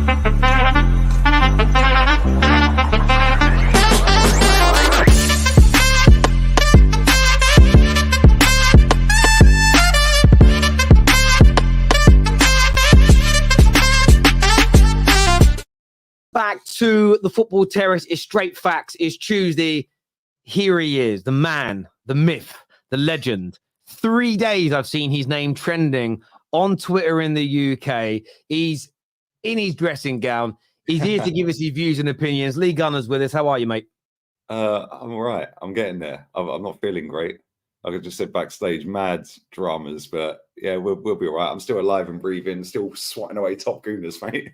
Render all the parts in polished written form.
Back to the football terrace. It's straight facts. It's Tuesday. Here he is, the man, the myth, the legend. 3 days I've seen his name trending on Twitter in the UK. He's in his dressing gown. He's here to give us his views and opinions. Lee Gunner's with us. How are you, mate? I'm all right. I'm getting there. I'm not feeling great. I could just sit backstage, mad dramas, but yeah, we'll be all right. I'm still alive and breathing, still swatting away top gooners, mate.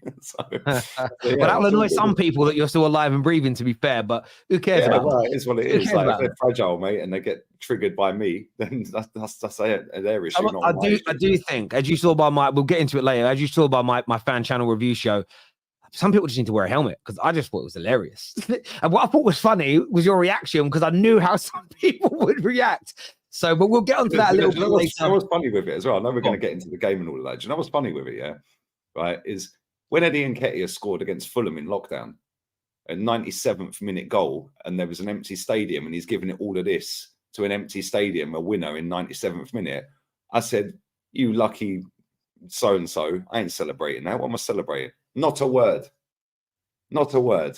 Well, that'll annoy some people that you're still alive and breathing, to be fair, but who cares about well, it is what it is. Like, if they're fragile, mate, and they get triggered by me, then that's their issue. I do think, as you saw by we'll get into it later, as you saw by my fan channel review show, some people just need to wear a helmet because I just thought it was hilarious. And what I thought was funny was your reaction because I knew how some people would react. So, but we'll get onto that a little bit later. I was funny with it as well. I know we're going to get into the game and all of that. Do you know what's funny with it, yeah? Right, is when Eddie Nketiah scored against Fulham in lockdown, a 97th minute goal, and there was an empty stadium, and he's giving it all of this to an empty stadium, a winner in 97th minute. I said, you lucky so-and-so, I ain't celebrating that. What am I celebrating? Not a word. Not a word.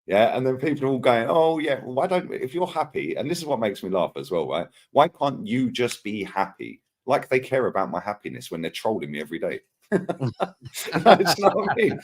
Yeah, and then people are all going, oh, yeah, well, why don't, if you're happy, and this is what makes me laugh as well, right? Why can't you just be happy? Like they care about my happiness when they're trolling me every day. It's not what I mean.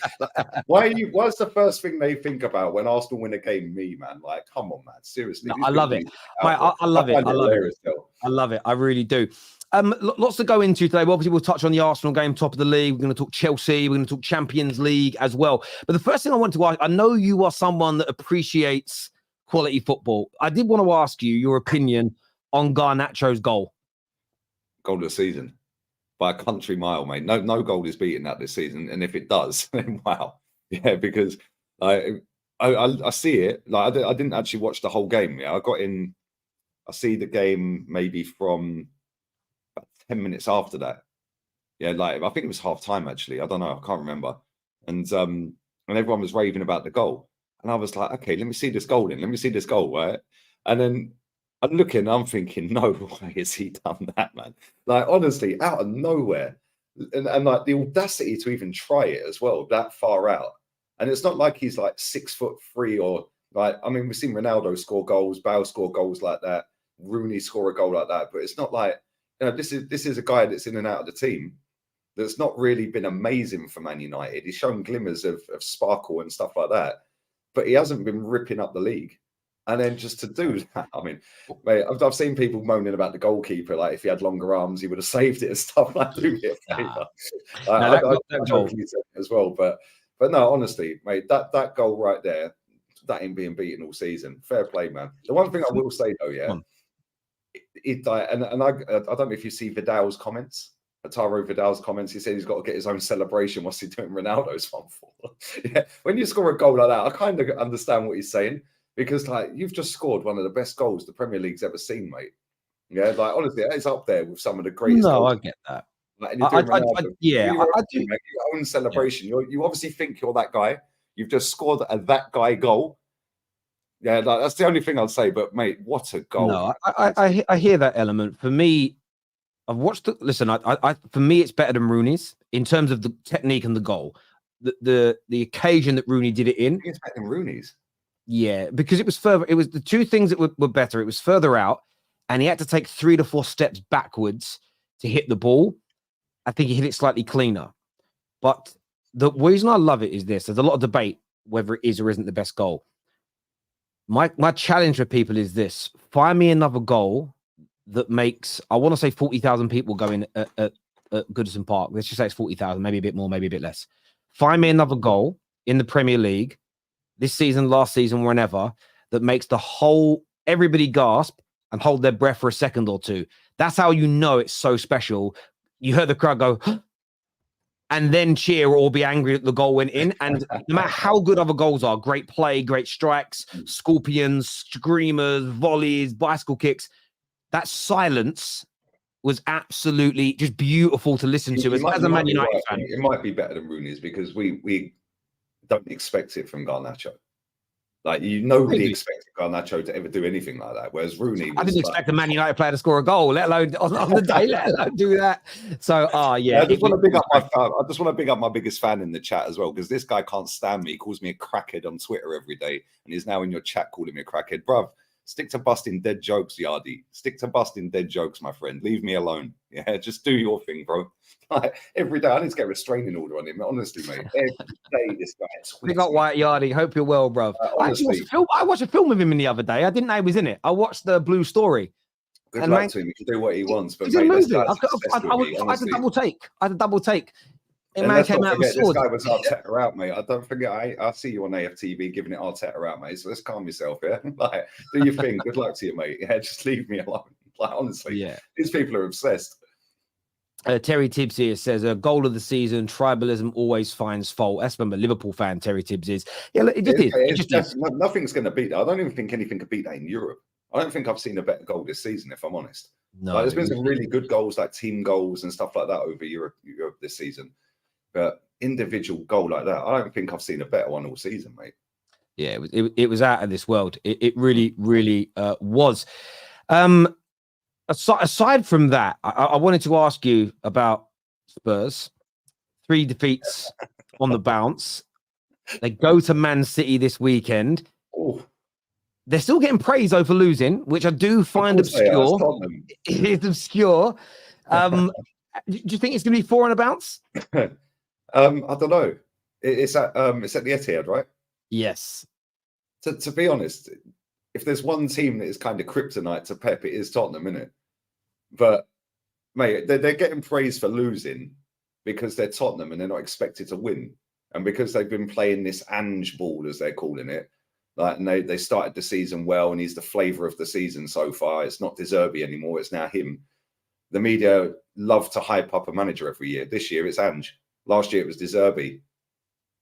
What's the first thing they think about when Arsenal win a game? Me, man. Like, come on, man. Seriously. No, I love it. I love it. I love it. I love it. I really do. Lots to go into today. Obviously, we'll touch on the Arsenal game, top of the league. We're going to talk Chelsea. We're going to talk Champions League as well. But the first thing I want to ask, I know you are someone that appreciates quality football. I did want to ask you your opinion on Garnacho's goal. Goal of the season. By a country mile, mate. No goal is beating that this season. And if it does, then wow. Yeah, because I see it. Like I didn't actually watch the whole game. Yeah, I see the game maybe from 10 minutes after that. Yeah, like I think it was half time actually. I don't know, I can't remember. And everyone was raving about the goal. And I was like, okay, let me see this goal then. Let me see this goal, right? And then I'm looking, I'm thinking, no way has he done that, man. Like honestly, out of nowhere. And like the audacity to even try it as well, that far out. And it's not like he's like 6'3" or like, I mean, we've seen Ronaldo score goals, Bale score goals like that, Rooney score a goal like that, but it's not like, you know, this is a guy that's in and out of the team that's not really been amazing for Man United. He's shown glimmers of sparkle and stuff like that, but he hasn't been ripping up the league. And then just to do that, I mean, mate, I've seen people moaning about the goalkeeper, like if he had longer arms, he would have saved it and stuff. Like, do me a favour. I jokingly said it as well, but no, honestly, mate, that goal right there, that ain't being beaten all season. Fair play, man. The one thing I will say though, yeah. And I don't know if you see Vidal's comments, Taro Vidal's comments. He said he's got to get his own celebration. What's he doing Ronaldo's one for? Yeah, when you score a goal like that, I kind of understand what he's saying because like you've just scored one of the best goals the Premier League's ever seen, mate. Yeah, like honestly, it's up there with some of the greatest. No, goals. I get that. Like, I do. Your own celebration. Yeah. You obviously think you're that guy. You've just scored a that guy goal. Yeah, that's the only thing I'd say. But mate, what a goal! No, I hear that element. For me, I've watched it. Listen, for me, it's better than Rooney's in terms of the technique and the goal. The occasion that Rooney did it in, it's better than Rooney's. Yeah, because it was further. It was the two things that were better. It was further out, and he had to take 3 to 4 steps backwards to hit the ball. I think he hit it slightly cleaner. But the reason I love it is this: there's a lot of debate whether it is or isn't the best goal. My challenge for people is this: find me another goal that makes, I want to say 40,000 people going at Goodison Park. Let's just say it's 40,000, maybe a bit more, maybe a bit less. Find me another goal in the Premier League this season, last season, whenever, that makes everybody gasp and hold their breath for a second or two. That's how you know it's so special. You heard the crowd go, and then cheer or be angry that the goal went in. And no matter how good other goals are, great play, great strikes, scorpions, screamers, volleys, bicycle kicks, that silence was absolutely just beautiful to listen to as a Man United fan. It might be better than Rooney's because we don't expect it from Garnacho. Like, nobody Really? expected Garnacho to ever do anything like that. Whereas Rooney was I didn't expect a Man United player to score a goal, let alone on the day, let alone do that. So, yeah. I just want to big up my fan. I just want to big up my biggest fan in the chat as well, because this guy can't stand me. He calls me a crackhead on Twitter every day, and he's now in your chat calling me a crackhead. Bruv, stick to busting dead jokes, Yardy. Stick to busting dead jokes, my friend. Leave me alone. Yeah, just do your thing, bro. Like, every day, I need to get a restraining order on him. Honestly, mate. Every day, this guy. Big up White Yardy. Hope you're well, bro. Honestly, I watched a film with him in the other day. I didn't know he was in it. I watched the Blue Story. Good luck to him. He can do what he wants. But he's in mate, the movie. I had to double take. And let's not forget, this guy was Arteta out, mate. I don't forget. I see you on AFTV giving it Arteta out, mate. So let's calm yourself, yeah. Like, do your thing. Good luck to you, mate. Yeah, just leave me alone. Like, honestly, these people are obsessed. Terry Tibbs here says a goal of the season. Tribalism always finds fault. That's from a Liverpool fan. Terry Tibbs is. Yeah, it just is. Nothing's going to beat that. I don't even think anything could beat that in Europe. I don't think I've seen a better goal this season, if I'm honest. No, like, there's been some really good goals, like team goals and stuff like that over Europe this season. But individual goal like that, I don't think I've seen a better one all season, mate. Yeah, it was out of this world. It really, really was. Aside from that, I wanted to ask you about Spurs. 3 defeats on the bounce. They go to Man City this weekend. Oh. They're still getting praise over losing, which I do find obscure. It is obscure. Do you think it's going to be 4 on a bounce? I don't know. It's at the Etihad, right? Yes. To be honest, if there's one team that is kind of kryptonite to Pep, it is Tottenham, isn't it? But mate, they're getting praise for losing because they're Tottenham and they're not expected to win, and because they've been playing this Ange ball, as they're calling it. Like, and they started the season well, and he's the flavour of the season so far. It's not Zerbi anymore; it's now him. The media love to hype up a manager every year. This year it's Ange. Last year it was Zerbi.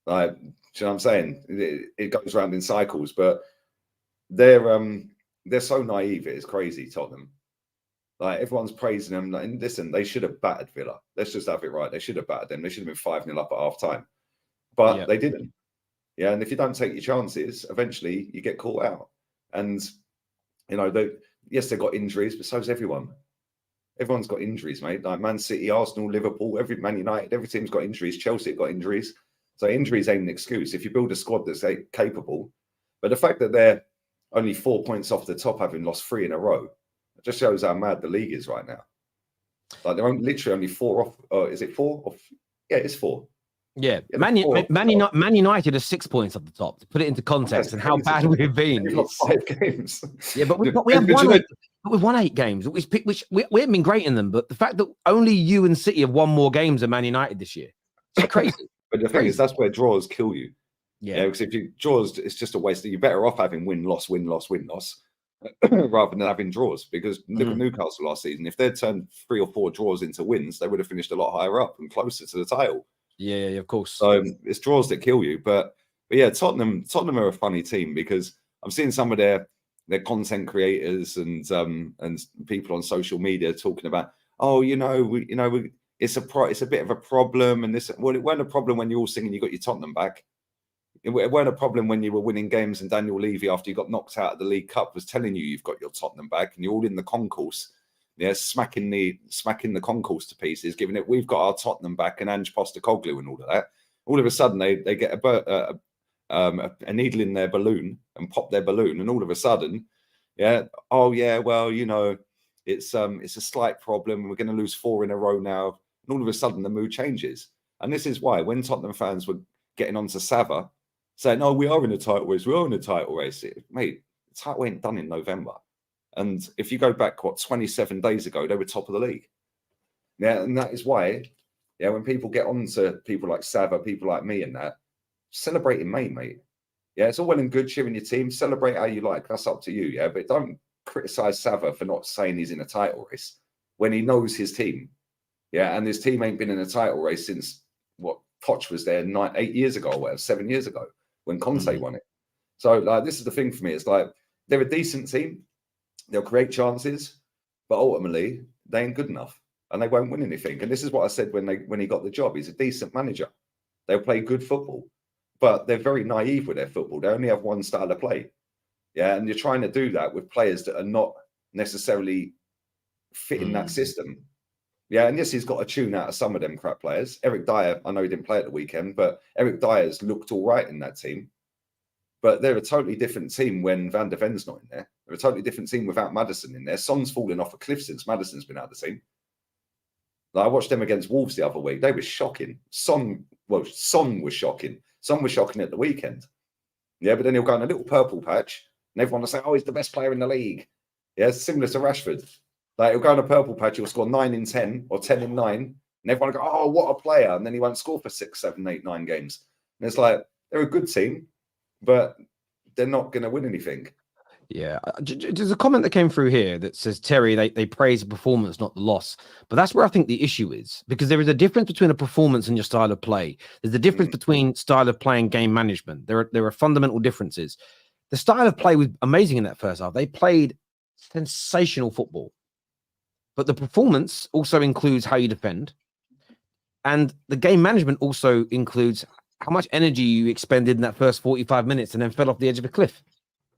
Like, do you know what I'm saying? It goes around in cycles, but they're so naive. It is crazy, Tottenham. Like, everyone's praising them. Like, and listen, they should have battered Villa. Let's just have it right. They should have battered them. They should have been 5-0 up at half time, but they didn't. Yeah, and if you don't take your chances, eventually you get caught out. And you know, they've got injuries, but so's everyone. Everyone's got injuries, mate. Like Man City, Arsenal, Liverpool, Man United, every team's got injuries. Chelsea have got injuries. So injuries ain't an excuse if you build a squad that's capable. But the fact that they're only 4 points off the top, having lost 3 in a row, it just shows how mad the league is right now. Like, they're literally only 4 off. Is it 4 off? Yeah, it's 4. Yeah, Man United are 6 points at the top. To put it into context and how bad we've been. We've got 5 games. Yeah, but we have won 8 games, which we haven't been great in them. But the fact that only you and City have won more games than Man United this year, it's crazy. But the thing is, that's where draws kill you. Yeah, because if you draws, it's just a waste. You're better off having win loss rather than having draws. Because look at Newcastle last season. If they'd turned 3 or 4 draws into wins, they would have finished a lot higher up and closer to the title. Yeah, of course. So it's draws that kill you. But yeah, Tottenham are a funny team, because I'm seeing some of their content creators and people on social media talking about, it's a bit of a problem, and this. Well, it weren't a problem when you're all singing you got your Tottenham back. It weren't a problem when you were winning games and Daniel Levy, after you got knocked out of the League Cup, was telling you've got your Tottenham back, and you're all in the concourse. Yeah, smacking the concourse to pieces, giving it, we've got our Tottenham back and Ange Postecoglou and all of that. All of a sudden, they get a needle in their balloon and pop their balloon, and all of a sudden, it's a slight problem. We're going to lose 4 in a row now, and all of a sudden the mood changes. And this is why when Tottenham fans were getting onto Sava, saying, "Oh, we are in a title race. We are in a title race," mate, the title ain't done in November. And if you go back, 27 days ago, they were top of the league. Yeah, and that is why, when people get on to people like Sava, people like me and that, celebrate in May, mate. Yeah, it's all well and good cheering your team. Celebrate how you like. That's up to you, yeah? But don't criticise Sava for not saying he's in a title race when he knows his team. Yeah, and his team ain't been in a title race since, Poch was there 8 years ago or whatever, 7 years ago, when Conte won it. So, like, this is the thing for me. It's like, they're a decent team. They'll create chances, but ultimately they ain't good enough, and they won't win anything. And this is what I said when he got the job. He's a decent manager. They'll play good football, but they're very naive with their football. They only have one style of play. Yeah, and you're trying to do that with players that are not necessarily fitting that system. Yeah, and yes, he's got a tune out of some of them crap players. Eric Dyer, I know he didn't play at the weekend, but Eric Dyer's looked all right in that team. But they're a totally different team when Van der Ven's not in there. They're a totally different team without Maddison in there. Son's fallen off a cliff since Maddison's been out of the team. Like, I watched them against Wolves the other week. They were shocking. Son was shocking. Son was shocking at the weekend. Yeah, but then he'll go in a little purple patch, and everyone will say, "Oh, he's the best player in the league." Yeah, it's similar to Rashford. Like, he'll go in a purple patch, he'll score 9 in 10 or 10 in 9, and everyone will go, "Oh, what a player!" And then he won't score for 6, 7, 8, 9 games. And it's like, they're a good team, but they're not going to win anything. Yeah, there's a comment that came through here that says, Terry, they praise the performance, not the loss. But that's where I think the issue is, because there is a difference between a performance and your style of play. There's a difference between style of play and game management. There are fundamental differences. The style of play was amazing in that first half. They played sensational football. But the performance also includes how you defend. And the game management also includes how much energy you expended in that first 45 minutes and then fell off the edge of a cliff.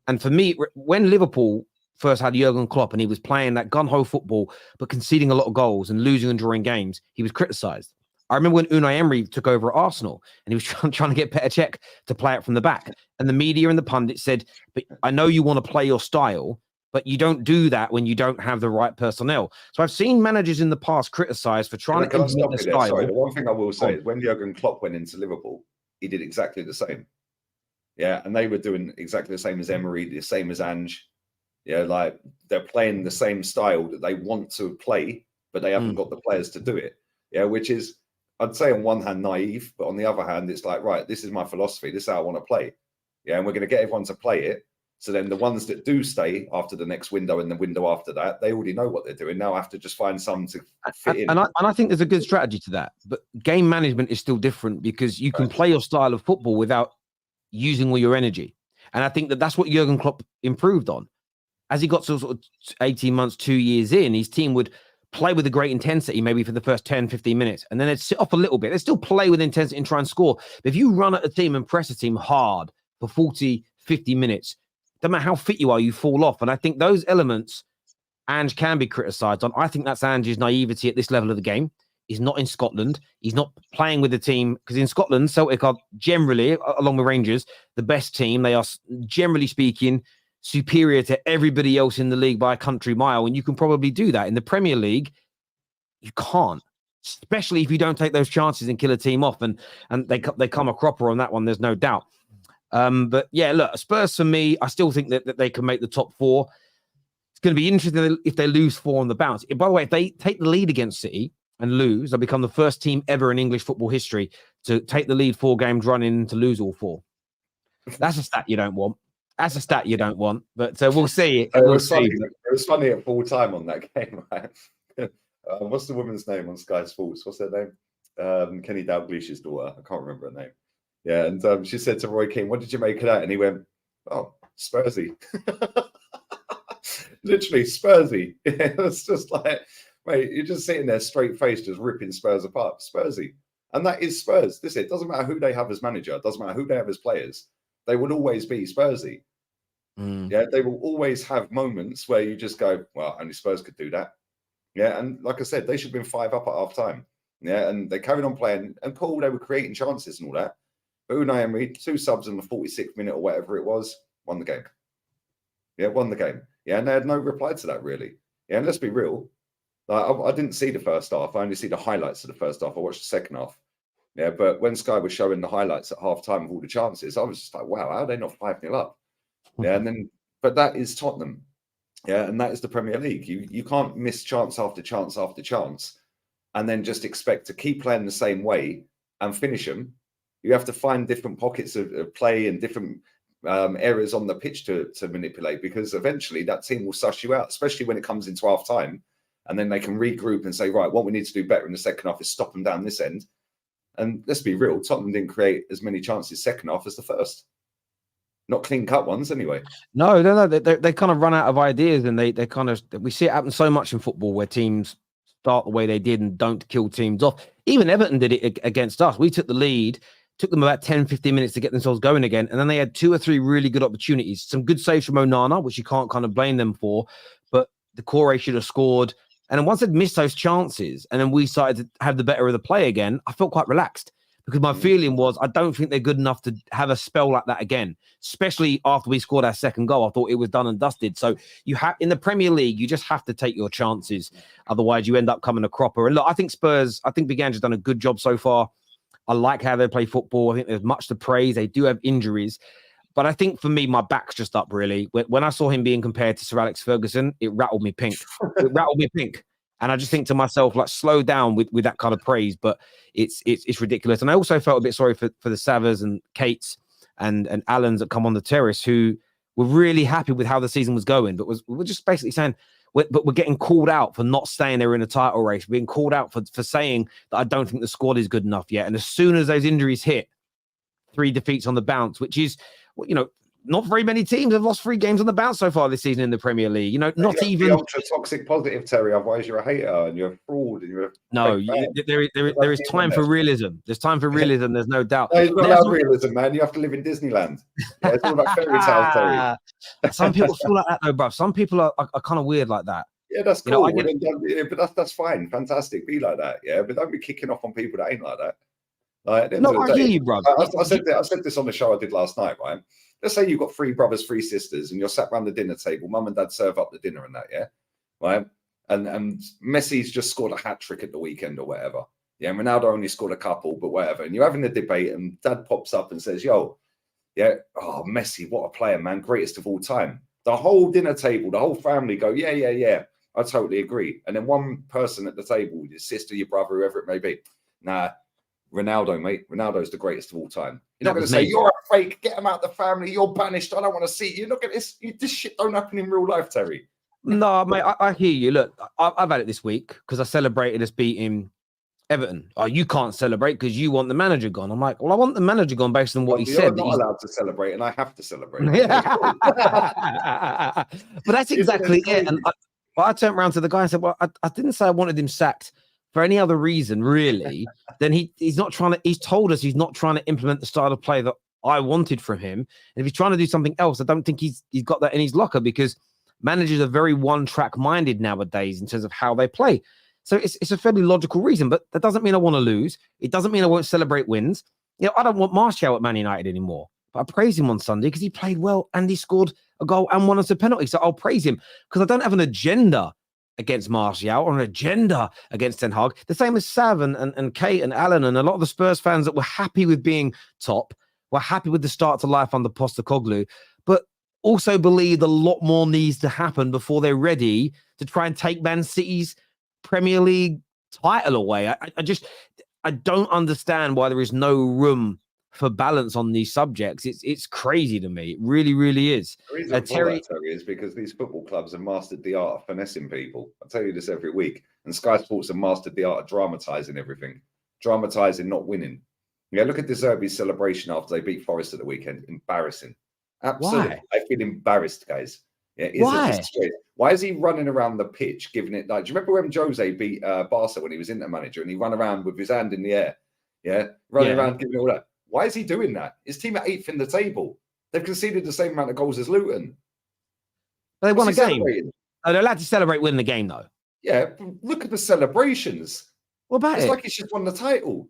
And for me, when Liverpool first had Jurgen Klopp and he was playing that gun-ho football, but conceding a lot of goals and losing and drawing games, he was criticised. I remember when Unai Emery took over at Arsenal and he was trying to get Petr Cech to play it from the back. And the media and the pundits said, "But I know you want to play your style, but you don't do that when you don't have the right personnel." So I've seen managers in the past criticised for trying to implement their style. Sorry, the one thing I will say is when Jurgen Klopp went into Liverpool, he did exactly the same. Yeah, and they were doing exactly the same as Emery, the same as Ange. Yeah, like they're playing the same style that they want to play, but they haven't got the players to do it. Yeah, which is, I'd say on one hand, naive, but on the other hand, it's like, right, this is my philosophy. This is how I want to play. Yeah, and we're going to get everyone to play it. So then the ones that do stay after the next window and the window after that, they already know what they're doing. Now I have to just find some to fit in. And I think there's a good strategy to that. But game management is still different because you can play your style of football without using all your energy. And I think that's what Jurgen Klopp improved on. As he got to sort of 18 months, 2 years in, his team would play with a great intensity, maybe for the first 10, 15 minutes. And then they'd sit off a little bit. They'd still play with intensity and try and score. But if you run at a team and press a team hard for 40, 50 minutes, no matter how fit you are, you fall off. And I think those elements, Ange can be criticised on. I think that's Ange's naivety at this level of the game. He's not in Scotland. He's not playing with the team because in Scotland, Celtic are generally, along with Rangers, the best team. They are, generally speaking, superior to everybody else in the league by a country mile. And you can probably do that. In the Premier League, you can't, especially if you don't take those chances and kill a team off. And they come a cropper on that one, there's no doubt. But yeah, look, Spurs for me, I still think that they can make the top 4. It's going to be interesting if they lose 4 on the bounce. By the way, if they take the lead against City and lose, they'll become the first team ever in English football history to take the lead 4 games running and to lose all 4. That's a stat you don't want. That's a stat you don't want, but we'll see. It was funny at full time on that game, right? What's the woman's name on Sky Sports? What's her name? Kenny Dalglish's daughter. I can't remember her name. Yeah, and she said to Roy Keane, "What did you make of that?" And he went, "Oh, Spursy." Literally, Spursy. It's just like, mate, you're just sitting there straight faced, just ripping Spurs apart. Spursy. And that is Spurs. It doesn't matter who they have as manager. It doesn't matter who they have as players. They will always be Spursy. Yeah, they will always have moments where you just go, well, only Spurs could do that. Yeah, and like I said, they should have been 5 up at half time. Yeah, and they carried on playing. And cool, they were creating chances and all that. But Unai Emery, 2 subs in the 46th minute or whatever it was, won the game. Yeah, won the game. Yeah, and they had no reply to that, really. Yeah, and let's be real. Like, I didn't see the first half. I only see the highlights of the first half. I watched the second half. Yeah, but when Sky was showing the highlights at half time of all the chances, I was just like, wow, how are they not 5-0 up? Yeah, and then, but that is Tottenham. Yeah, and that is the Premier League. You can't miss chance after chance after chance and then just expect to keep playing the same way and finish them. You have to find different pockets of play and different areas on the pitch to manipulate, because eventually that team will suss you out, especially when it comes into half time. And then they can regroup and say, right, what we need to do better in the second half is stop them down this end. And let's be real, Tottenham didn't create as many chances second half as the first. Not clean cut ones anyway. No. They kind of run out of ideas, and they kind of, we see it happen so much in football where teams start the way they did and don't kill teams off. Even Everton did it against us. We took the lead Took them about 10, 15 minutes to get themselves going again. And then they had 2 or 3 really good opportunities. Some good saves from Onana, which you can't kind of blame them for. But the Corey should have scored. And then once they'd missed those chances, and then we started to have the better of the play again, I felt quite relaxed. Because my feeling was, I don't think they're good enough to have a spell like that again, especially after we scored our second goal. I thought it was done and dusted. So you have in the Premier League, you just have to take your chances. Otherwise, you end up coming a cropper. And look, I think Spurs, Viganja's done a good job so far. I like how they play football. I think there's much to praise. They do have injuries. But I think for me, my back's just up, really. When I saw him being compared to Sir Alex Ferguson, it rattled me pink. It rattled me pink. And I just think to myself, like, slow down with that kind of praise. But it's ridiculous. And I also felt a bit sorry for the Savas and Kates and Allens that come on the terrace, who were really happy with how the season was going, but we're just basically saying, we're getting called out for not staying there in a title race. We're being called out for saying that I don't think the squad is good enough yet. And as soon as those injuries hit, 3 defeats on the bounce, which is, you know, not very many teams have lost 3 games on the bounce so far this season in the Premier League. You know, not even ultra toxic positive, Terry. Otherwise, you're a hater and you're a fraud. And you're there is time for realism. There's time for realism. There's no doubt. No, it's not about realism, man. You have to live in Disneyland. Yeah, it's all about fairy tales, Terry. Some people feel like that, though, bro. Some people are kind of weird like that. Yeah, that's cool. But that's fine. Fantastic. Be like that. Yeah, but don't be kicking off on people that ain't like that. Like, I hear you, bro. I said this on the show I did last night, right? Let's say you've got 3 brothers, 3 sisters, and you're sat around the dinner table. Mum and dad serve up the dinner and that, yeah? Right? And Messi's just scored a hat-trick at the weekend or whatever. Yeah, and Ronaldo only scored a couple, but whatever. And you're having a debate, and dad pops up and says, yo, yeah, oh, Messi, what a player, man. Greatest of all time. The whole dinner table, the whole family go, yeah. I totally agree. And then one person at the table, your sister, your brother, whoever it may be, nah, Ronaldo, mate. Ronaldo's the greatest of all time. You're not going to say, you're a fake, get him out of the family, you're banished, I don't want to see you. Look at this. This shit don't happen in real life, Terry. No, mate, I hear you. Look, I've had it this week because I celebrated us beating Everton. Oh, you can't celebrate because you want the manager gone. I'm like, well, I want the manager gone based on what he said. You're not allowed to celebrate, and I have to celebrate. But that's exactly it. And I turned around to the guy and said, well, I didn't say I wanted him sacked for any other reason, really, then he's not trying to, he's told us he's not trying to implement the style of play that I wanted from him. And if he's trying to do something else, I don't think he's got that in his locker, because managers are very one-track minded nowadays in terms of how they play. So it's a fairly logical reason, but that doesn't mean I want to lose. It doesn't mean I won't celebrate wins. You know, I don't want Martial at Man United anymore, but I praised him on Sunday because he played well and he scored a goal and won us a penalty. So I'll praise him because I don't have an agenda against Martial or an agenda against Ten Hag. The same as Sav and Kate and Alan and a lot of the Spurs fans that were happy with being top, were happy with the start to life under Postecoglou, but also believe a lot more needs to happen before they're ready to try and take Man City's Premier League title away. I don't understand why there is no room for balance on these subjects. It's crazy to me. It really, really is. The reason Terry is because these football clubs have mastered the art of finessing people. I tell you this every week. And Sky Sports have mastered the art of dramatising everything. Dramatising, not winning. Yeah, look at the Zerbi celebration after they beat Forest at the weekend. Embarrassing. Absolutely. Why? I feel embarrassed, guys. Yeah, why is he running around the pitch, giving it like? Do you remember when Jose beat Barca when he was Inter manager and he ran around with his hand in the air? Yeah, running around giving it all that. Why is he doing that? His team are 8th in the table. They've conceded the same amount of goals as Luton. But they won a game. They're allowed to celebrate winning the game, though. Yeah, look at the celebrations. What about it? It's like he's just won the title.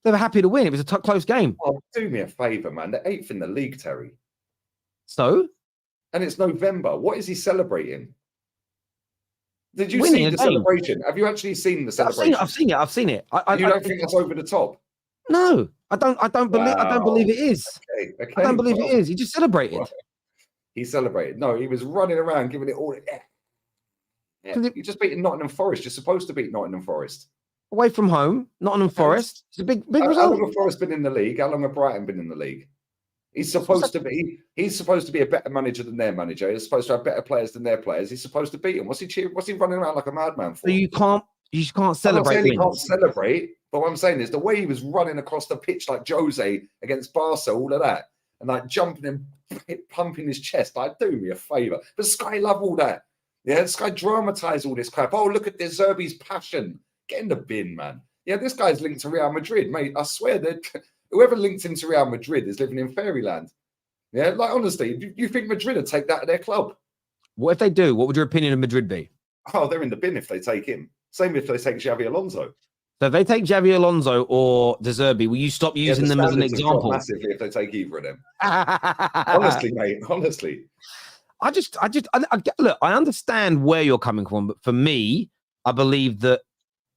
They were happy to win. It was a close game. Oh, do me a favour, man. They're 8th in the league, Terry. So? And it's November. What is he celebrating? Did you see the celebration? Have you actually seen the celebration? I've seen it. You don't think that's over the top? No, I don't believe it is. Okay, I don't believe it is. He just celebrated. Right. He celebrated. No, he was running around giving it all. Yeah. You just beat Nottingham Forest. You're supposed to beat Nottingham Forest. Away from home, Nottingham Forest. It's a big result. How long have Forest been in the league? How long have Brighton been in the league? He's supposed to be a better manager than their manager. He's supposed to have better players than their players. He's supposed to beat them. What's he running around like a madman for? So you can't celebrate. He can't celebrate. But what I'm saying is the way he was running across the pitch like Jose against Barca, all of that, and like jumping and pumping his chest, like, do me a favour. But Sky love all that. Yeah, Sky dramatise all this crap. Oh, look at this Zerbi's passion. Get in the bin, man. Yeah, this guy's linked to Real Madrid, mate. I swear that whoever linked him to Real Madrid is living in fairyland. Yeah, like honestly, you think Madrid would take that at their club? What if they do? What would your opinion of Madrid be? Oh, they're in the bin if they take him. Same if they take Xavi Alonso. So if they take Xavi Alonso or De Zerbi, will you stop using them as an example? Massively if they take either of them. Honestly, mate. Honestly. I look, I understand where you're coming from, but for me, I believe that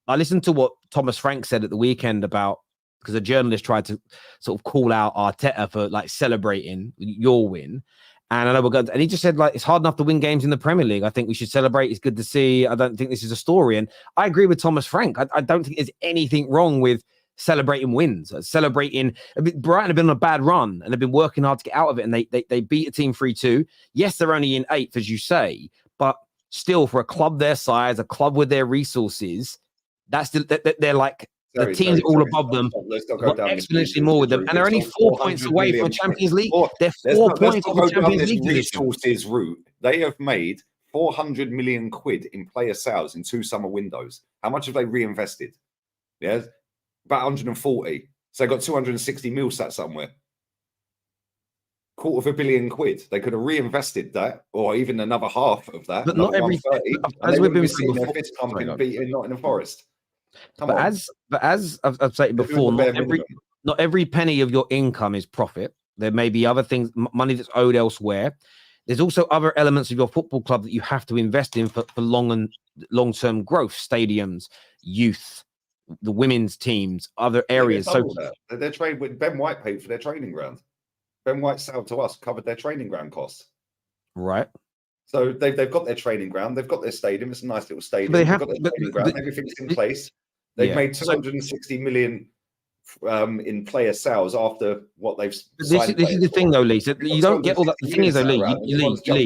I listened to what Thomas Frank said at the weekend about, because a journalist tried to sort of call out Arteta for like celebrating your win. And I know we're going to, and he just said, like, it's hard enough to win games in the Premier League. I think we should celebrate. It's good to see. I don't think this is a story. And I agree with Thomas Frank. I don't think there's anything wrong with celebrating wins. Celebrating. Brighton have been on a bad run and they've been working hard to get out of it. And they beat a team 3-2. Yes, they're only in 8th, as you say, but still for a club their size, a club with their resources, that's still, they're like, the teams all above them, exponentially more with them, and they're only 4 points away from Champions League. They're 4 points off the Champions League resources route. They have made 400 million quid in player sales in 2 summer windows. How much have they reinvested? Yeah, about 140. So they got 260 mil sat somewhere. $250 million quid. They could have reinvested that, or even another half of that. But not every. As we've been seeing their fist pumping, beating Nottingham Forest. But as I've said before, not every penny of your income is profit. There may be other things, money that's owed elsewhere. There's also other elements of your football club that you have to invest in for long-term growth, stadiums, youth, the women's teams, other areas. So they're trade with Ben White paid for their training ground. Ben White sold to us, covered their training ground costs. Right. So they've got their training ground, they've got their stadium. It's a nice little stadium. They've got their training ground. Everything's in place. They've made 260 million in player sales after what they've. This is the thing, though, Lee. So you don't get all that. The thing is, though, Lee, I'll tell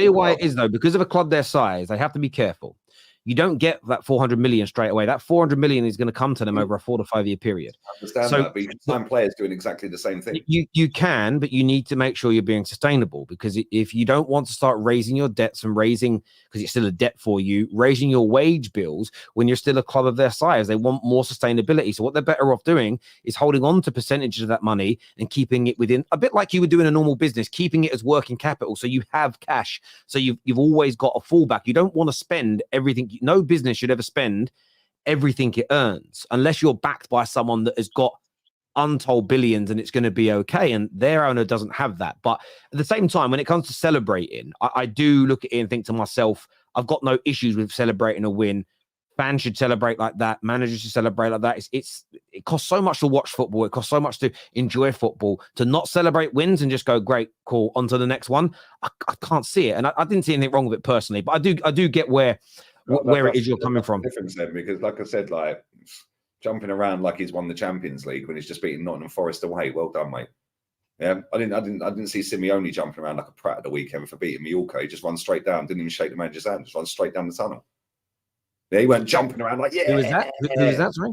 you why it is, though, because of a club their size, they have to be careful. You don't get that 400 million straight away. That 400 million is going to come to them over a 4 to 5 year period. I understand that, but you can sign players doing exactly the same thing. You can, but you need to make sure you're being sustainable, because if you don't want to start raising your debts and raising, because it's still a debt for you, raising your wage bills when you're still a club of their size, they want more sustainability. So what they're better off doing is holding on to percentages of that money and keeping it within, a bit like you would do in a normal business, keeping it as working capital. So you have cash. So you've always got a fallback. You don't want to spend everything. No business should ever spend everything it earns unless you're backed by someone that has got untold billions and it's going to be okay. And their owner doesn't have that. But at the same time, when it comes to celebrating, I do look at it and think to myself, I've got no issues with celebrating a win. Fans should celebrate like that. Managers should celebrate like that. It costs so much to watch football. It costs so much to enjoy football. To not celebrate wins and just go, great, cool, on to the next one. I can't see it. And I didn't see anything wrong with it personally, but I do get where it is you're coming from. Difference then, because like I said, like jumping around like he's won the Champions League when he's just beating Nottingham Forest away. Well done, mate. Yeah, I didn't see Simeone jumping around like a prat at the weekend for beating Mallorca. He just run straight down, didn't even shake the manager's hand, just run straight down the tunnel. Yeah, he went jumping around like, yeah. Who was that? Who was that, sorry?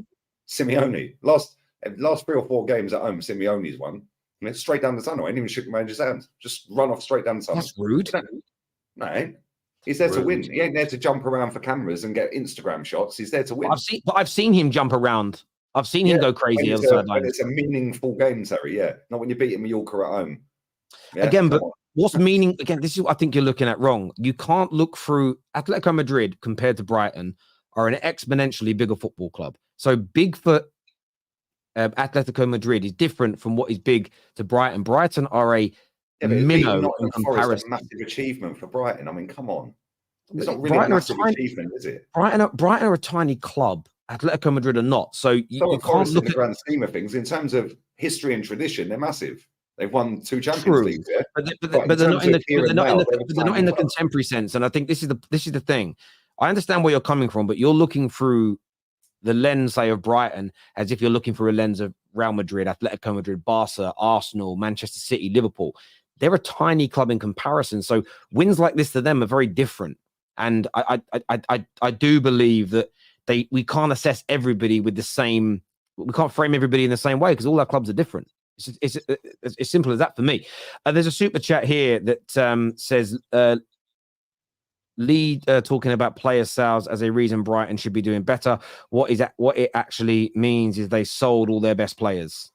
Simeone. Last 3 or 4 games at home, Simeone's won. And it's straight down the tunnel. I didn't even shake the manager's hand. Just run off straight down the tunnel. That's rude. No, he's there to win. He ain't there to jump around for cameras and get Instagram shots. He's there to win. I've seen him jump around. I've seen him go crazy on the sideline. It's a meaningful game, Terry. Yeah, not when you're beating Mallorca at home. Yeah? Again, but what's meaning? Again, this is what I think you're looking at wrong. You can't look through Atletico Madrid compared to Brighton are an exponentially bigger football club. So big for Atletico Madrid is different from what is big to Brighton. Brighton are a minnow in comparison. A massive achievement for Brighton. I mean, come on. It's not really a massive achievement, is it? Brighton are a tiny club. Atletico Madrid are not. So you can't look at the grand scheme of things. In terms of history and tradition, they're massive. They've won 2 Champions Leagues. Yeah? But they're not in the contemporary sense. And I think this is the thing. I understand where you're coming from, but you're looking through the lens, say, of Brighton, as if you're looking through a lens of Real Madrid, Atletico Madrid, Barca, Arsenal, Manchester City, Liverpool. They're a tiny club in comparison. So wins like this to them are very different. And I do believe that we can't assess everybody with the same. We can't frame everybody in the same way because all our clubs are different. It's as simple as that for me. There's a super chat here that says Lee talking about player sales as a reason Brighton should be doing better. What it actually means is they sold all their best players.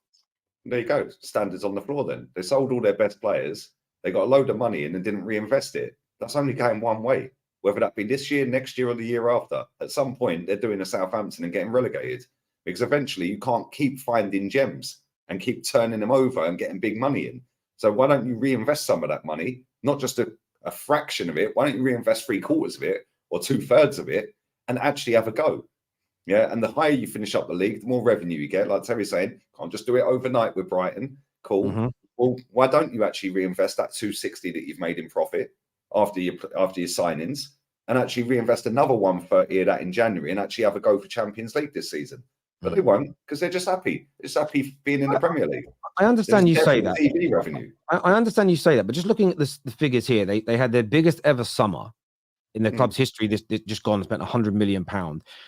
There you go. Standards on the floor then. They sold all their best players. They got a load of money in and didn't reinvest it. That's only going one way, whether that be this year, next year, or the year after. At some point, they're doing a Southampton and getting relegated because eventually you can't keep finding gems and keep turning them over and getting big money in. So why don't you reinvest some of that money, not just a fraction of it? Why don't you reinvest 3/4 of it or 2/3 of it and actually have a go? Yeah, and the higher you finish up the league, the more revenue you get. Like Terry's saying, can't just do it overnight with Brighton. Cool. Mm-hmm. Well, why don't you actually reinvest that 260 that you've made in profit after your signings and actually reinvest another 130 of that in January and actually have a go for Champions League this season? But they won't because they're just happy. They're just happy being in the Premier League. I understand you say that. TV revenue. I understand you say that, but just looking at the figures here, they had their biggest ever summer in the club's history. This just gone and spent £100 million.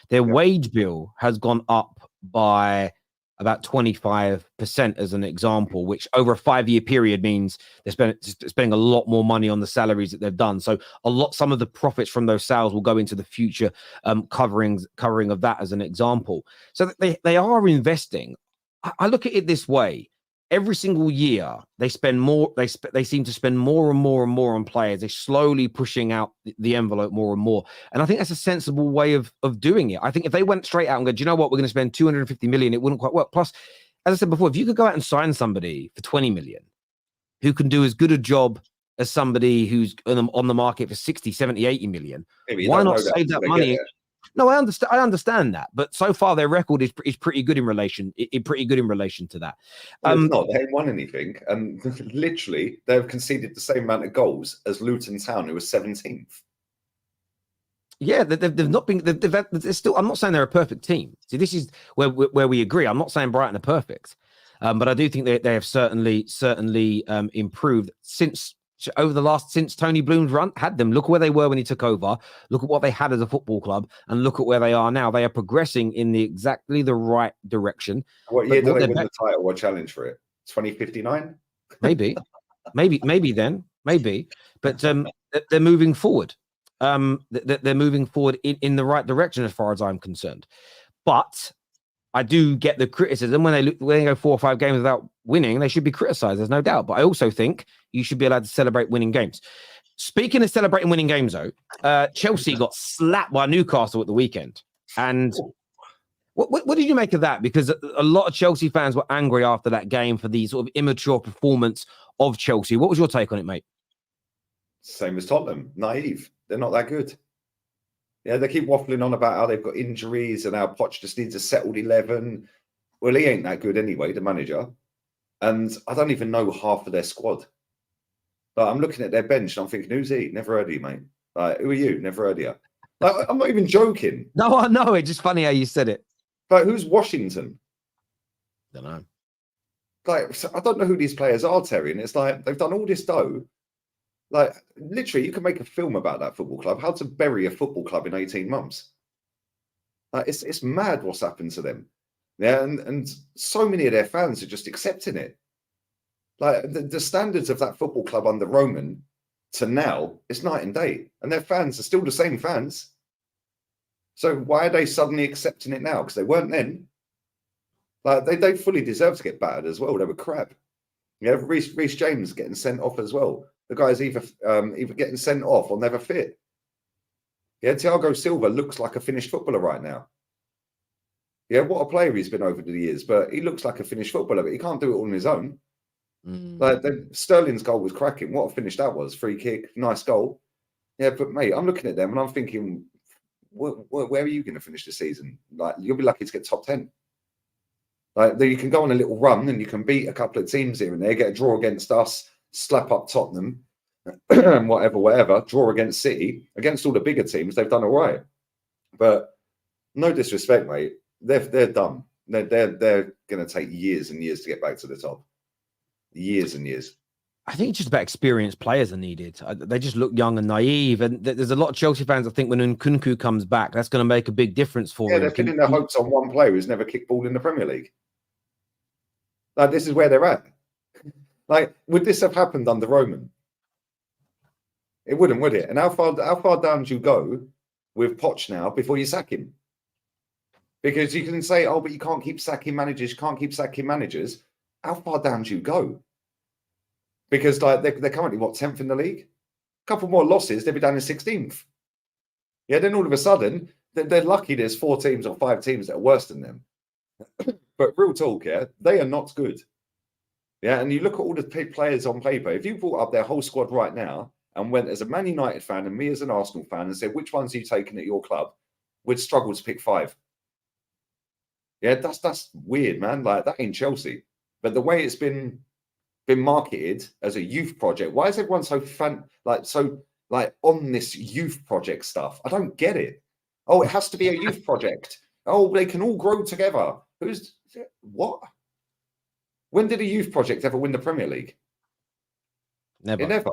Their wage bill has gone up by about 25% as an example, which over a 5-year period means they're spending a lot more money on the salaries that they've done. So some of the profits from those sales will go into the future covering of that as an example. So they are investing. I look at it this way. Every single year, they spend more. They seem to spend more and more and more on players. They're slowly pushing out the envelope more and more. And I think that's a sensible way of doing it. I think if they went straight out and go, do you know what, we're going to spend 250 million, it wouldn't quite work. Plus, as I said before, if you could go out and sign somebody for 20 million who can do as good a job as somebody who's on the market for 60, 70, 80 million, why not save that money? No, I understand that, but so far their record is pretty good in relation to that. Well, it's not. They haven't won anything, and literally they've conceded the same amount of goals as Luton Town, who was 17th. Yeah, they've not been. They're still. I'm not saying they're a perfect team. See, this is where we agree. I'm not saying Brighton are perfect, but I do think they have certainly improved since Tony Bloom's run had them. Look where they were when he took over. Look at what they had as a football club, and look at where they are now. They are progressing in exactly the right direction. What year do they win the title or challenge for it? 2059? Maybe. But they're moving forward. They're moving forward in the right direction as far as I'm concerned. But I do get the criticism when they go 4 or 5 games without winning, they should be criticized. There's no doubt. But I also think you should be allowed to celebrate winning games. Speaking of celebrating winning games, though, Chelsea got slapped by Newcastle at the weekend. And what did you make of that? Because a lot of Chelsea fans were angry after that game for the sort of immature performance of Chelsea. What was your take on it, mate? Same as Tottenham. Naive. They're not that good. Yeah, they keep waffling on about how they've got injuries and how Poch just needs a settled 11. Well, he ain't that good anyway, the manager. And I don't even know half of their squad. But I'm looking at their bench and I'm thinking, who's he? Never heard of you, mate. Like, who are you? Never heard of you. Like, I'm not even joking. No, I know. It's just funny how you said it. But who's Washington? Don't know. Like, I don't know who these players are, Terry. And it's like, they've done all this dough. Like, literally, you can make a film about that football club. How to bury a football club in 18 months. Like, it's mad what's happened to them. Yeah, and so many of their fans are just accepting it. Like, the standards of that football club under Roman to now, it's night and day. And their fans are still the same fans. So why are they suddenly accepting it now? Because they weren't then. Like, they fully deserve to get battered as well. They were crap. Yeah, Reece James getting sent off as well. The guy's either getting sent off or never fit. Yeah, Thiago Silva looks like a finished footballer right now. Yeah, what a player he's been over the years, but he looks like a finished footballer, but he can't do it all on his own. Like Sterling's goal was cracking. What a finish that was. Free kick, nice goal. Yeah, but mate, I'm looking at them and I'm thinking, where are you going to finish the season? Like, you'll be lucky to get top 10. Like, you can go on a little run and you can beat a couple of teams here and there, get a draw against us, slap up Tottenham, whatever, draw against City. Against all the bigger teams, they've done all right. But no disrespect, mate, they're done. They're going to take years and years to get back to the top. Years and years. I think it's just about experienced players are needed. They just look young and naive. And there's a lot of Chelsea fans, I think, when Nkuku comes back, that's going to make a big difference for them. Yeah, they're pinning their hopes on one player who's never kicked ball in the Premier League. Like, this is where they're at. Like, would this have happened under Roman? It wouldn't, would it? And how far down do you go with Poch now before you sack him? Because you can say, oh, but you can't keep sacking managers. You can't keep sacking managers. How far down do you go? Because like they're currently, what, 10th in the league? A couple more losses, they'll be down in 16th. Yeah, then all of a sudden, they're lucky there's 4 teams or 5 teams that are worse than them. But real talk, yeah, they are not good. Yeah, and you look at all the players on paper. If you brought up their whole squad right now and went as a Man United fan and me as an Arsenal fan and said, which ones are you taking at your club? We'd struggle to pick 5. Yeah, that's weird, man. Like, that ain't Chelsea. But the way it's been marketed as a youth project, why is everyone so on this youth project stuff? I don't get it. Oh, it has to be a youth project. Oh, they can all grow together. What? When did a youth project ever win the Premier League? Never. It never.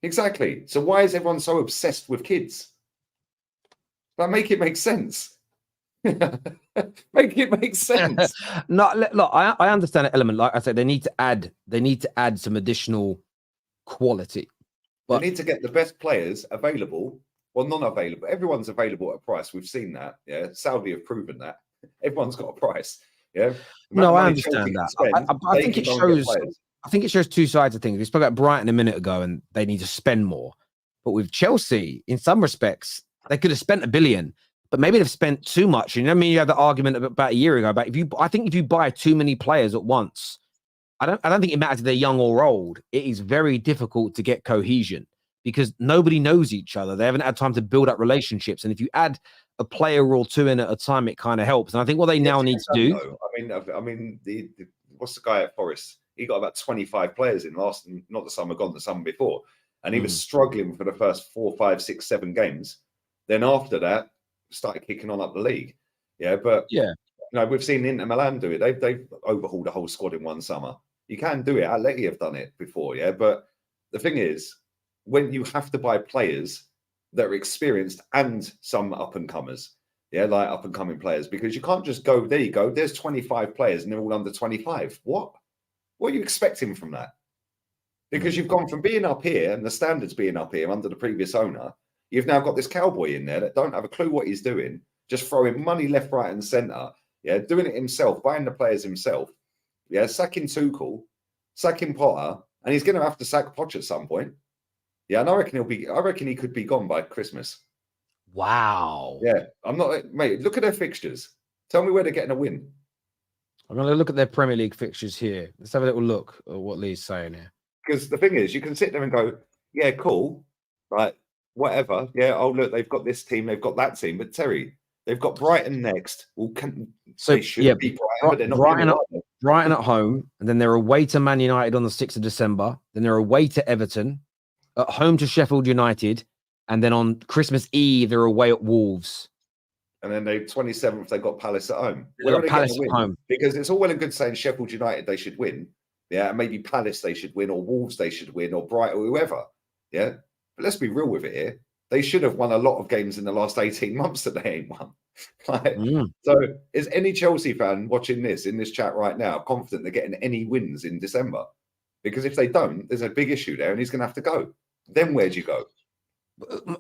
Exactly. So why is everyone so obsessed with kids? Like, make it make sense. Make it make sense. No, look, I understand the element. Like I said, they need to add some additional quality. But they need to get the best players available, well, non-available. Everyone's available at a price. We've seen that. Yeah, Saudi have proven that. Everyone's got a price. Yeah. No, I understand that. I think it shows. I think it shows 2 sides of things. We spoke about Brighton a minute ago, and they need to spend more. But with Chelsea, in some respects, they could have spent $1 billion, but maybe they've spent too much. You know what I mean? You had the argument about a year ago about I think if you buy too many players at once, I don't think it matters if they're young or old. It is very difficult to get cohesion because nobody knows each other. They haven't had time to build up relationships. And if you add a player or 2 in at a time, it kind of helps. And I think what they now need to do. I mean, what's the guy at Forest? He got about 25 players in not the summer gone, the summer before. And he was struggling for the first 4, 5, 6, 7 games. Then after that, started kicking on up the league. Yeah, but we've seen Inter Milan do it. They've overhauled the whole squad in one summer. You can do it. Atleti have done it before, yeah. But the thing is, when you have to buy players that are experienced and some up and comers, yeah, like up and coming players, because you can't just go, there you go, there's 25 players and they're all under 25. What are you expecting from that? Because you've gone from being up here and the standards being up here under the previous owner, you've now got this cowboy in there that don't have a clue what he's doing, just throwing money left, right, and centre. Yeah, doing it himself, buying the players himself. Yeah, sacking Tuchel, sacking Potter, and he's going to have to sack Poch at some point. Yeah, and I reckon he could be gone by Christmas. Wow. Yeah, I'm not, mate. Look at their fixtures. Tell me where they're getting a win. I'm going to look at their Premier League fixtures here. Let's have a little look at what Lee's saying here. Because the thing is, you can sit there and go, yeah, cool, right, whatever. Yeah, oh, look, they've got this team, they've got that team. But Terry, they've got Brighton next. Well, they should be Brighton, but they're not Brighton at home, and then they're away to Man United on the 6th of December. Then they're away to Everton, at home to Sheffield United, and then on Christmas Eve, they're away at Wolves. And then they 27th, they've got Palace at home. They've got Palace at home. Because it's all well and good saying Sheffield United, they should win. Yeah, and maybe Palace they should win, or Wolves they should win, or Brighton, or whoever. Yeah, but let's be real with it here. They should have won a lot of games in the last 18 months that they ain't won. So is any Chelsea fan watching this in this chat right now confident they're getting any wins in December? Because if they don't, there's a big issue there and he's going to have to go. Then where do you go?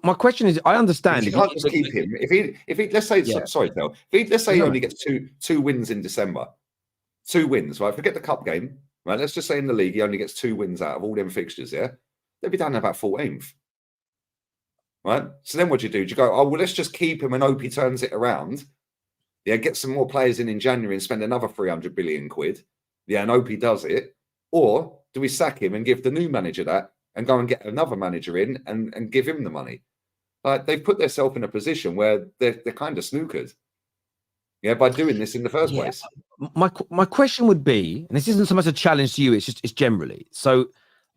My question is, I understand. You can't just keep him. If he let's say, sorry, Tel. Let's say he only gets two wins in December. 2 wins, right? Forget the cup game. Right, let's just say in the league he only gets 2 wins out of all them fixtures. Yeah, they'll be down about 14th. Right. So then what do? Do you go? Oh well, let's just keep him and hope he turns it around. Yeah, get some more players in January and spend another 300 billion quid. Yeah, and hope he does it. Or do we sack him and give the new manager that and go and get another manager in and give him the money? Like they've put themselves in a position where they're kind of snookered. Yeah, by doing this in the first place. My question would be, and this isn't so much a challenge to you, it's generally. So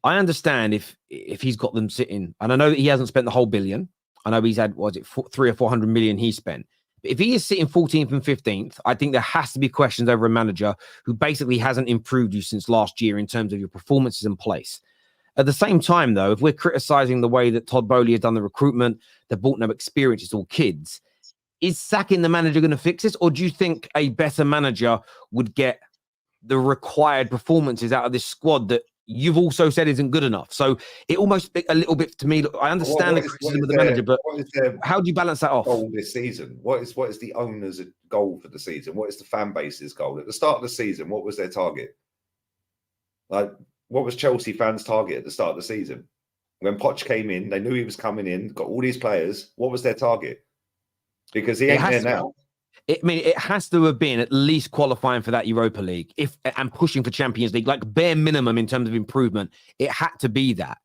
I understand if he's got them sitting, and I know that he hasn't spent the whole billion. I know he's had, 300 or 400 million he spent. But if he is sitting 14th and 15th, I think there has to be questions over a manager who basically hasn't improved you since last year in terms of your performances in place. At the same time, though, if we're criticizing the way that Todd Boehly has done the recruitment, they've brought no experience, it's all kids. Is sacking the manager going to fix this? Or do you think a better manager would get the required performances out of this squad that you've also said isn't good enough. So it almost a little bit to me. I understand the criticism of the manager, but how do you balance that off? Goal this season? What is the owner's goal for the season? What is the fan base's goal at the start of the season? What was their target? Like, what was Chelsea fans' target at the start of the season? When Poch came in, they knew he was coming in, got all these players. What was their target? Because he ain't there now. It has to have been at least qualifying for that Europa League and pushing for Champions League, like bare minimum in terms of improvement. It had to be that.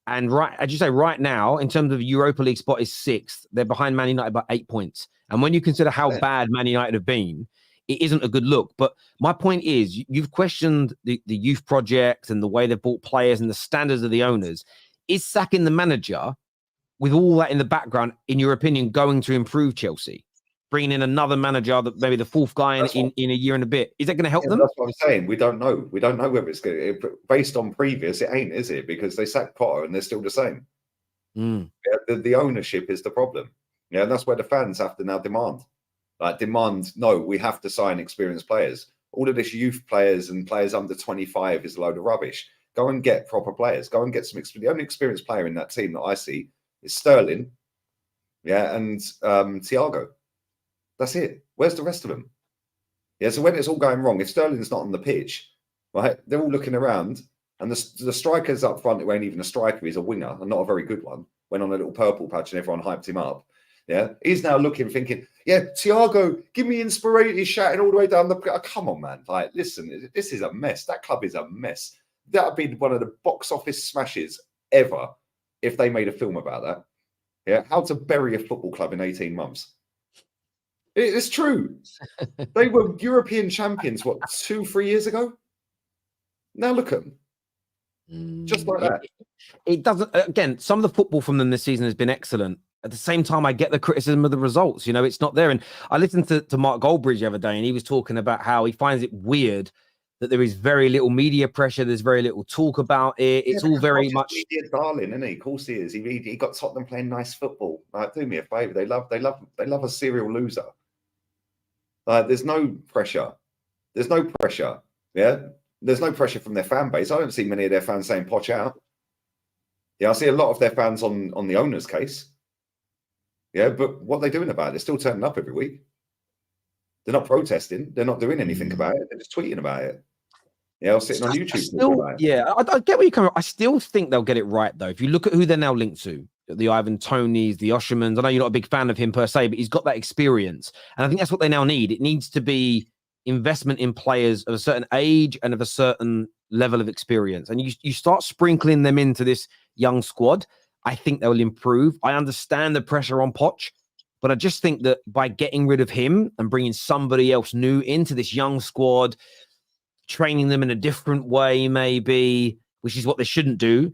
And as you say, right now, in terms of Europa League spot is 6th. They're behind Man United by 8 points. And when you consider how bad Man United have been, it isn't a good look. But my point is, you've questioned the youth project and the way they've bought players and the standards of the owners. Is sacking the manager, with all that in the background, in your opinion, going to improve Chelsea? Bringing in another manager, that maybe the fourth guy in a year and a bit, is that going to help them? That's what I'm saying. We don't know. We don't know whether it's going to. Based on previous, it ain't, is it? Because they sacked Potter and they're still the same. Yeah, the ownership is the problem. Yeah, and that's where the fans have to now demand. No, we have to sign experienced players. All of this youth players and players under 25 is a load of rubbish. Go and get proper players. Go and get some experience. The only experienced player in that team that I see is Sterling, and Thiago. That's it. Where's the rest of them? Yeah, so when it's all going wrong, if Sterling's not on the pitch, right, they're all looking around, and the strikers up front, who ain't even a striker, he's a winger, and not a very good one, went on a little purple patch and everyone hyped him up. Yeah, he's now looking, thinking, yeah, Thiago, give me inspiration. He's shouting all the way down the. Oh, come on, man. Like, listen, this is a mess. That club is a mess. That would be one of the box office smashes ever if they made a film about that. Yeah, how to bury a football club in 18 months. It's true. They were European champions, 2-3 years ago? Now look at them. Just like that. It doesn't, again, some of the football from them this season has been excellent. At the same time, I get the criticism of the results. It's not there. And I listened to Mark Goldbridge the other day, and he was talking about how he finds it weird that there is very little media pressure. There's very little talk about it. It's all very much media darling, isn't he? Of course he is. He got Tottenham playing nice football. Like, do me a favour. They love a serial loser. There's no pressure. There's no pressure. Yeah, there's no pressure from their fan base. I don't see many of their fans saying Poch out. Yeah, I see a lot of their fans on the owner's case. Yeah, but what are they doing about it? They're still turning up every week. They're not protesting. They're not doing anything about it. They're just tweeting about it. Yeah, I was sitting on YouTube. I get where you're coming from. I still think they'll get it right, though. If you look at who they're now linked to, the Ivan Tonys, the Oshermans. I know you're not a big fan of him per se, but he's got that experience. And I think that's what they now need. It needs to be investment in players of a certain age and of a certain level of experience. And you start sprinkling them into this young squad, I think they will improve. I understand the pressure on Poch, but I just think that by getting rid of him and bringing somebody else new into this young squad, training them in a different way, maybe, which is what they shouldn't do,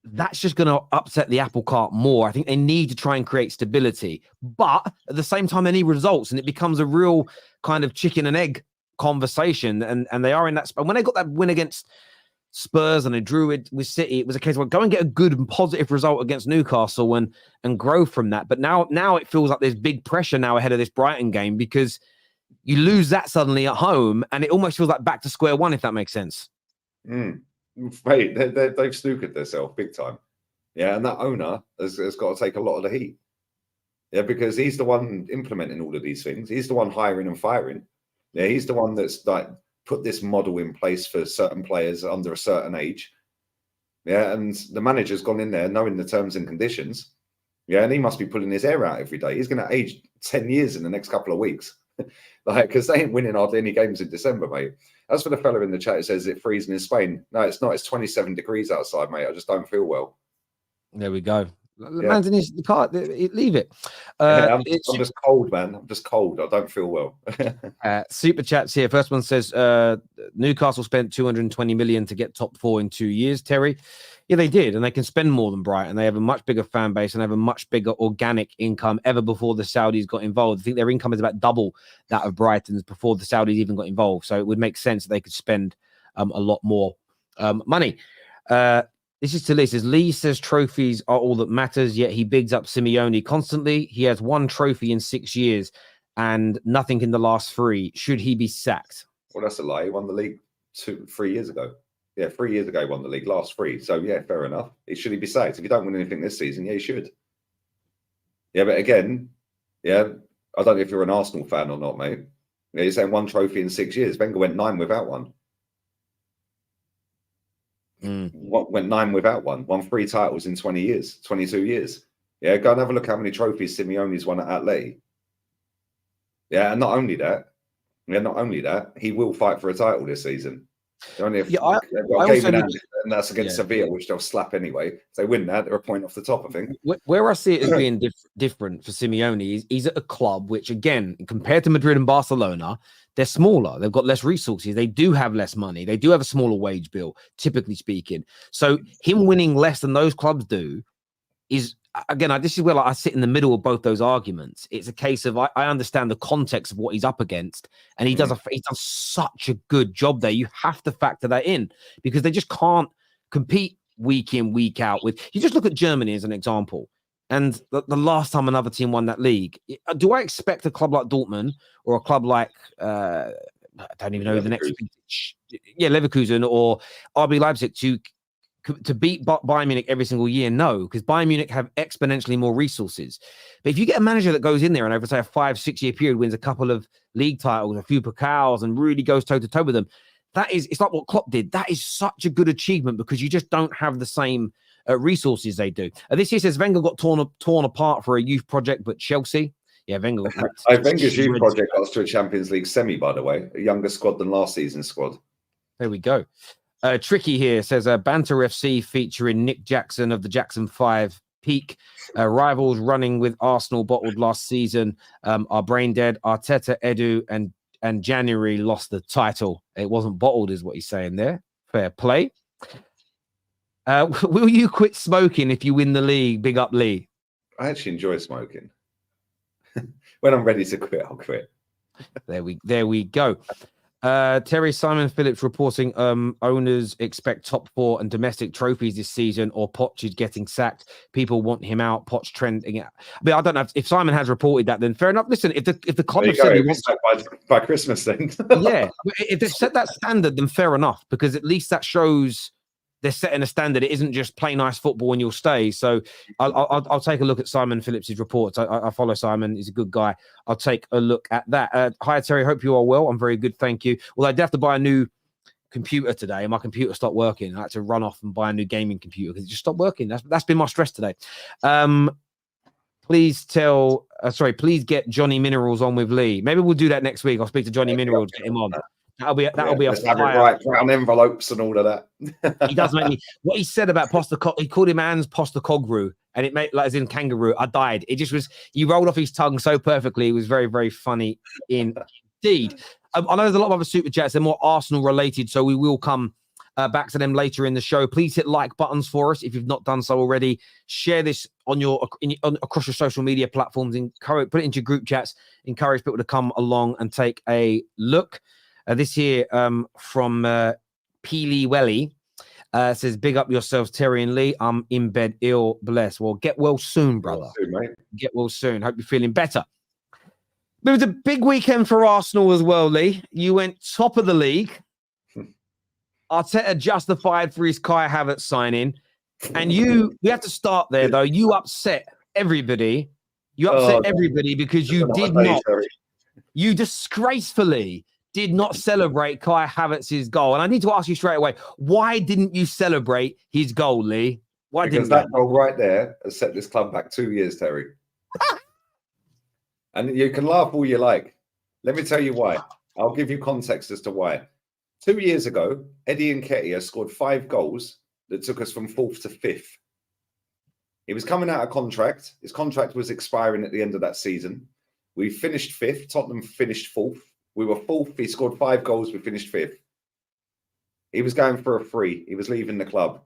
that's just going to upset the apple cart more. I think they need to try and create stability, but at the same time, they need results, and it becomes a real kind of chicken and egg conversation. And they are in that spot. When they got that win against Spurs and they drew it with City, it was a case of go and get a good and positive result against Newcastle and grow from that. But now it feels like there's big pressure now ahead of this Brighton game, because you lose that suddenly at home, and it almost feels like back to square one, if that makes sense. Mate, they've snookered themselves big time. Yeah, and that owner has got to take a lot of the heat. Yeah, because he's the one implementing all of these things. He's the one hiring and firing. Yeah, he's the one that's like put this model in place for certain players under a certain age. Yeah, and the manager's gone in there knowing the terms and conditions. Yeah, and he must be pulling his hair out every day. He's going to age 10 years in the next couple of weeks. Because they ain't winning hardly any games in December, mate. As for the fella in the chat, it says it's freezing in Spain. No, it's not. It's 27 degrees outside, mate. I just don't feel well. There we go. Yeah. Man's in his car. Leave it. I'm just cold, man. I'm just cold. I don't feel well. Super chats here. First one says Newcastle spent 220 million to get top 4 in 2 years. Terry, yeah, they did, and they can spend more than Brighton. They have a much bigger fan base and have a much bigger organic income ever before the Saudis got involved. I think their income is about double that of Brighton's before the Saudis even got involved. So it would make sense that they could spend a lot more money. This is to Lee. Lee says trophies are all that matters, yet he bigs up Simeone constantly. He has 1 trophy in 6 years and nothing in the last 3. Should he be sacked? Well, that's a lie. He won the league 2-3 years ago. Yeah, 3 years ago he won the league, last 3. So yeah, fair enough. Should he be sacked? If you don't win anything this season, yeah, he should. Yeah, but again, yeah, I don't know if you're an Arsenal fan or not, mate. Yeah, you're saying 1 trophy in 6 years. Wenger went 9 without one. Went 9 without one. Won 3 titles in 20 years, 22 years. Yeah, go and have a look how many trophies Simeone's won at Atleti. Yeah, and not only that, he will fight for a title this season. Only if Yeah, I got a game also in need hand, and that's against yeah. Sevilla, which they'll slap anyway. If they win that, they're a point off the top, I think. Where I see it as being different for Simeone is he's at a club which, again, compared to Madrid and Barcelona, they're smaller. They've got less resources. They do have less money. They do have a smaller wage bill, typically speaking. So him winning less than those clubs do is, again, this is where I sit in the middle of both those arguments. It's a case of I understand the context of what he's up against, and he does such a good job there. You have to factor that in because they just can't compete week in, week out with. You just look at Germany as an example, and the last time another team won that league, do I expect a club like Dortmund or a club like I don't even know the next, Leverkusen or RB Leipzig to beat Bayern Munich every single year? No, because Bayern Munich have exponentially more resources. But if you get a manager that goes in there and over, say, a 5-6 year period wins a couple of league titles, a few Pokals, and really goes toe-to-toe with them, it's like what Klopp did. That is such a good achievement because you just don't have the same resources they do. This year says Wenger got torn apart for a youth project, but Chelsea, yeah, Wenger got ripped. Wenger's youth project got us to a Champions League semi, by the way, a younger squad than last season's squad. There we go. Tricky here says Banter FC featuring Nick Jackson of the Jackson 5 peak. Rivals running with Arsenal bottled last season are brain dead. Arteta, Edu, and January lost the title. It wasn't bottled, is what he's saying there. Fair play. Will you quit smoking if you win the league? Big up, Lee. I actually enjoy smoking. When I'm ready to quit, I'll quit. There we go. Terry Simon Phillips reporting owners expect top 4 and domestic trophies this season, or Poch is getting sacked. People want him out. Poch trending out. I mean, I don't know if Simon has reported that, then fair enough. Listen, if the club have said he wants by Christmas, then yeah, if they've set that standard, then fair enough, because at least that shows they're setting a standard. It isn't just play nice football and you'll stay. So I'll take a look at Simon Phillips's reports. I follow Simon. He's a good guy. I'll take a look at that. Hi, Terry. Hope you are well. I'm very good. Thank you. Well, I did have to buy a new computer today, and my computer stopped working. I had to run off and buy a new gaming computer because it just stopped working. That's been my stress today. Please get Johnny Minerals on with Lee. Maybe we'll do that next week. I'll speak to Johnny Minerals, get him on. That'll be a right brown envelopes and all of that. He does make me. What he said about he called him Anne's Postacoglu, and it made, like, as in kangaroo. I died. It just was. He rolled off his tongue so perfectly. It was very, very funny indeed. I know there's a lot of other super chats. They're more Arsenal related, so we will come back to them later in the show. Please hit like buttons for us if you've not done so already. Share this on across your social media platforms. Put it into group chats. Encourage people to come along and take a look. This here from Peely Welly says, big up yourselves, Terry and Lee. I'm in bed, ill, blessed. Well, get well soon, brother. Get well soon. Hope you're feeling better. But it was a big weekend for Arsenal as well, Lee. You went top of the league. Arteta justified for his Kai Havertz signing. And we have to start there, though. You upset everybody. Because you disgracefully did not celebrate Kai Havertz's goal. And I need to ask you straight away, why didn't you celebrate his goal, Lee? Because that goal right there has set this club back 2 years, Terry. And you can laugh all you like. Let me tell you why. I'll give you context as to why. 2 years ago, Eddie Nketiah scored 5 goals that took us from 4th to 5th. He was coming out of contract. His contract was expiring at the end of that season. We finished 5th. Tottenham finished 4th. We were 4th. He scored 5 goals. We finished 5th. He was going for a free. He was leaving the club.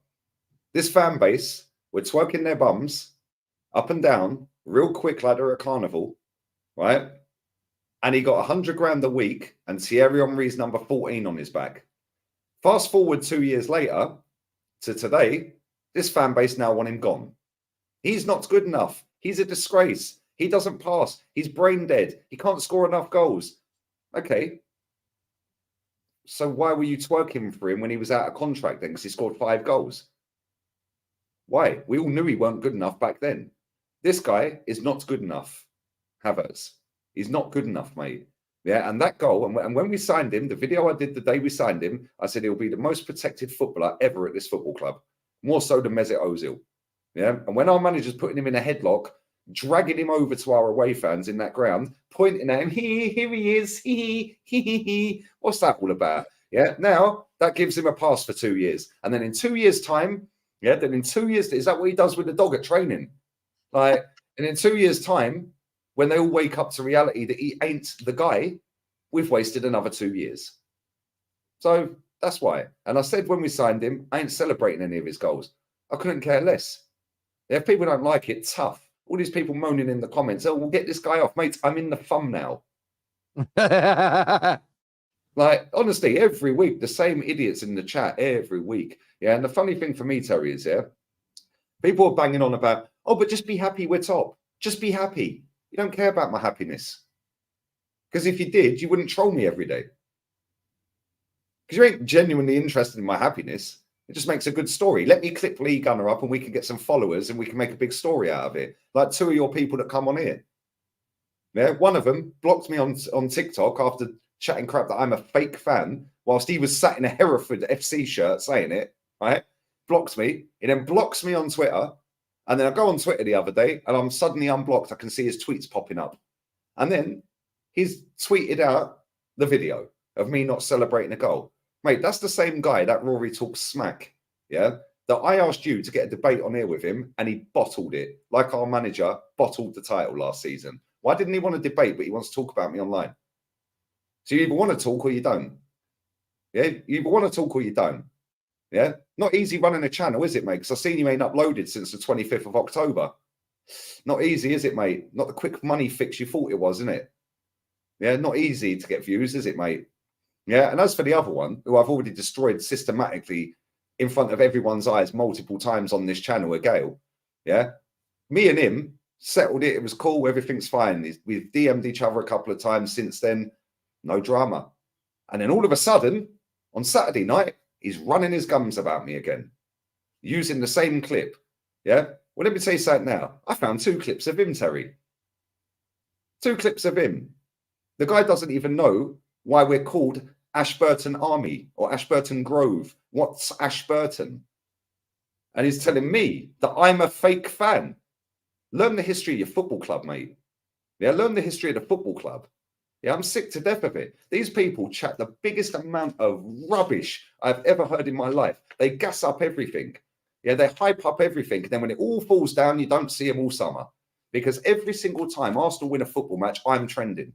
This fan base were twerking their bums up and down, real quick ladder at Carnival, right? And he got 100 grand a week and Thierry Henry's number 14 on his back. Fast forward 2 years later to today, this fan base now want him gone. He's not good enough. He's a disgrace. He doesn't pass. He's brain dead. He can't score enough goals. Okay. So why were you twerking for him when he was out of contract then? Because he scored 5 goals. Why? We all knew he weren't good enough back then. This guy is not good enough, Havertz. He's not good enough, mate. Yeah, and that goal, and when we signed him, the video I did the day we signed him, I said he'll be the most protected footballer ever at this football club. More so than Mesut Ozil. Yeah, and when our manager's putting him in a headlock, dragging him over to our away fans in that ground, pointing at him, here he is, he. What's that all about? Yeah, now that gives him a pass for 2 years. And then in 2 years' time, yeah, then in 2 years, is that what he does with the dog at training? Like, and in 2 years' time, when they all wake up to reality that he ain't the guy, we've wasted another 2 years. So that's why. And I said when we signed him, I ain't celebrating any of his goals. I couldn't care less. If people don't like it, tough. All these people moaning in the comments, oh, we'll get this guy off. Mate, I'm in the thumbnail. Like, honestly, every week, the same idiots in the chat, every week. Yeah, and the funny thing for me, Terry, is, yeah, people are banging on about, oh, but just be happy we're top. Just be happy. You don't care about my happiness. Because if you did, you wouldn't troll me every day. Because you ain't genuinely interested in my happiness. It just makes a good story. Let me clip Lee Gunner up and we can get some followers and we can make a big story out of it. Like 2 of your people that come on here. Yeah, one of them blocked me on TikTok after chatting crap that I'm a fake fan whilst he was sat in a Hereford FC shirt saying it, right? Blocks me. He then blocks me on Twitter. And then I go on Twitter the other day and I'm suddenly unblocked. I can see his tweets popping up. And then he's tweeted out the video of me not celebrating a goal. Mate, that's the same guy that Rory talks smack, yeah? That I asked you to get a debate on here with him and he bottled it, like our manager bottled the title last season. Why didn't he want to debate, but he wants to talk about me online? So you either want to talk or you don't. Yeah, you either want to talk or you don't. Yeah, not easy running a channel, is it, mate? Because I've seen you ain't uploaded since the 25th of October. Not easy, is it, mate? Not the quick money fix you thought it was, isn't it? Yeah, not easy to get views, is it, mate? Yeah, and as for the other one, who I've already destroyed systematically in front of everyone's eyes multiple times on this channel, Gale, yeah, me and him settled it. It was cool. Everything's fine. We've DM'd each other a couple of times since then. No drama. And then all of a sudden, on Saturday night, he's running his gums about me again, using the same clip. Yeah? Well, let me tell you something now. I found 2 clips of him, Terry. 2 clips of him. The guy doesn't even know why we're called Ashburton Army or Ashburton Grove. What's Ashburton? And he's telling me that I'm a fake fan. Learn the history of your football club, mate. Yeah, learn the history of the football club. Yeah, I'm sick to death of it. These people chat the biggest amount of rubbish I've ever heard in my life. They gas up everything. Yeah, they hype up everything. And then when it all falls down, you don't see them all summer. Because every single time Arsenal win a football match, I'm trending.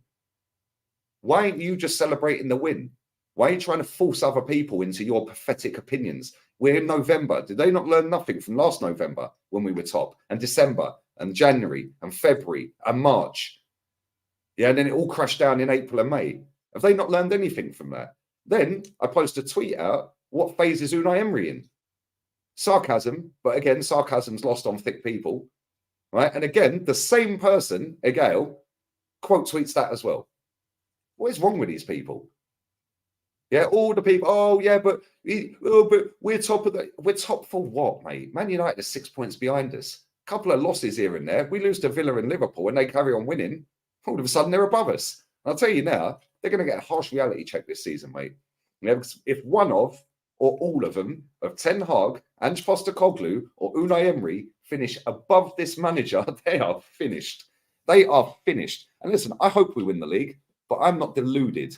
Why aren't you just celebrating the win? Why are you trying to force other people into your pathetic opinions? We're in November. Did they not learn nothing from last November when we were top? And December and January and February and March? Yeah, and then it all crashed down in April and May. Have they not learned anything from that? Then I post a tweet out, what phase is Unai Emery in? Sarcasm, but again, sarcasm's lost on thick people, right? And again, the same person, Egale, quote tweets that as well. What is wrong with these people? Yeah, all the people, oh yeah, but we're top of the, we're top for what, mate? Man United are 6 points behind us. A couple of losses here and there. We lose to Villa and Liverpool and they carry on winning. All of a sudden, they're above us. And I'll tell you now, they're going to get a harsh reality check this season, mate. Yeah, if one of, or all of them, of Ten Hag, Ange Postecoglou, or Unai Emery finish above this manager, they are finished. They are finished. And listen, I hope we win the league, but I'm not deluded.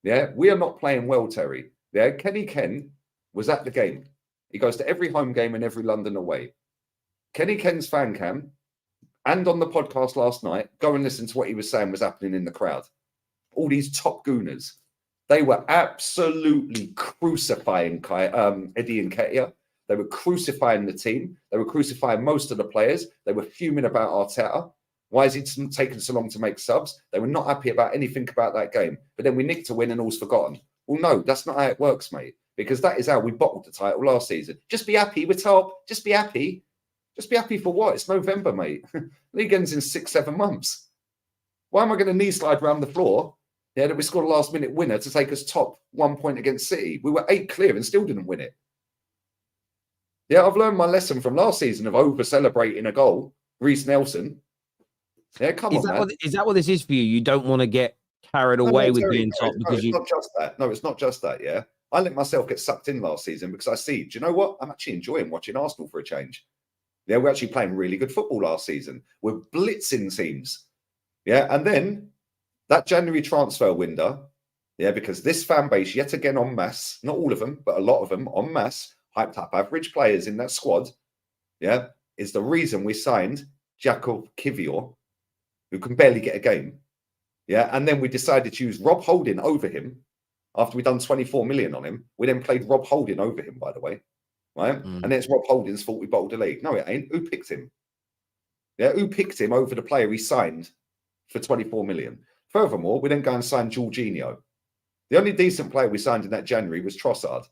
Yeah, we are not playing well, Terry. Yeah, Kenny Ken was at the game. He goes to every home game and every London away. Kenny Ken's fan cam, and on the podcast last night, go and listen to what he was saying was happening in the crowd. All these top gooners, they were absolutely crucifying Eddie Nketiah. They were crucifying the team. They were crucifying most of the players. They were fuming about Arteta. Why is it taking so long to make subs? They were not happy about anything about that game. But then we nicked a win and all's forgotten. Well, no, that's not how it works, mate. Because that is how we bottled the title last season. Just be happy, we're top. Just be happy. Just be happy for what? It's November, mate. League ends in 6-7 months. Why am I going to knee slide around the floor Yeah, that we scored a last-minute winner to take us top 1 point against City. We were 8 clear and still didn't win it. Yeah, I've learned my lesson from last season of over-celebrating a goal. Reece Nelson. Yeah, come on, man. Is that what this is for you? You don't want to get carried away with being top because it's not just that. No, it's not just that, yeah. I let myself get sucked in last season because I see, do you know what? I'm actually enjoying watching Arsenal for a change. Yeah, we're actually playing really good football last season. We're blitzing teams. Yeah, and then that January transfer window, yeah, because this fan base, yet again en masse, not all of them, but a lot of them en masse, hyped up average players in that squad, yeah, is the reason we signed Jakob Kivior, who can barely get a game. Yeah, and then we decided to use Rob Holding over him after we'd done 24 million on him. We then played Rob Holding over him, by the way, right? And then it's Rob Holding's fault we bottled the league. No, it ain't. Who picked him? Yeah, who picked him over the player he signed for 24 million? Furthermore, we then go and sign Jorginho. The only decent player we signed in that January was Trossard.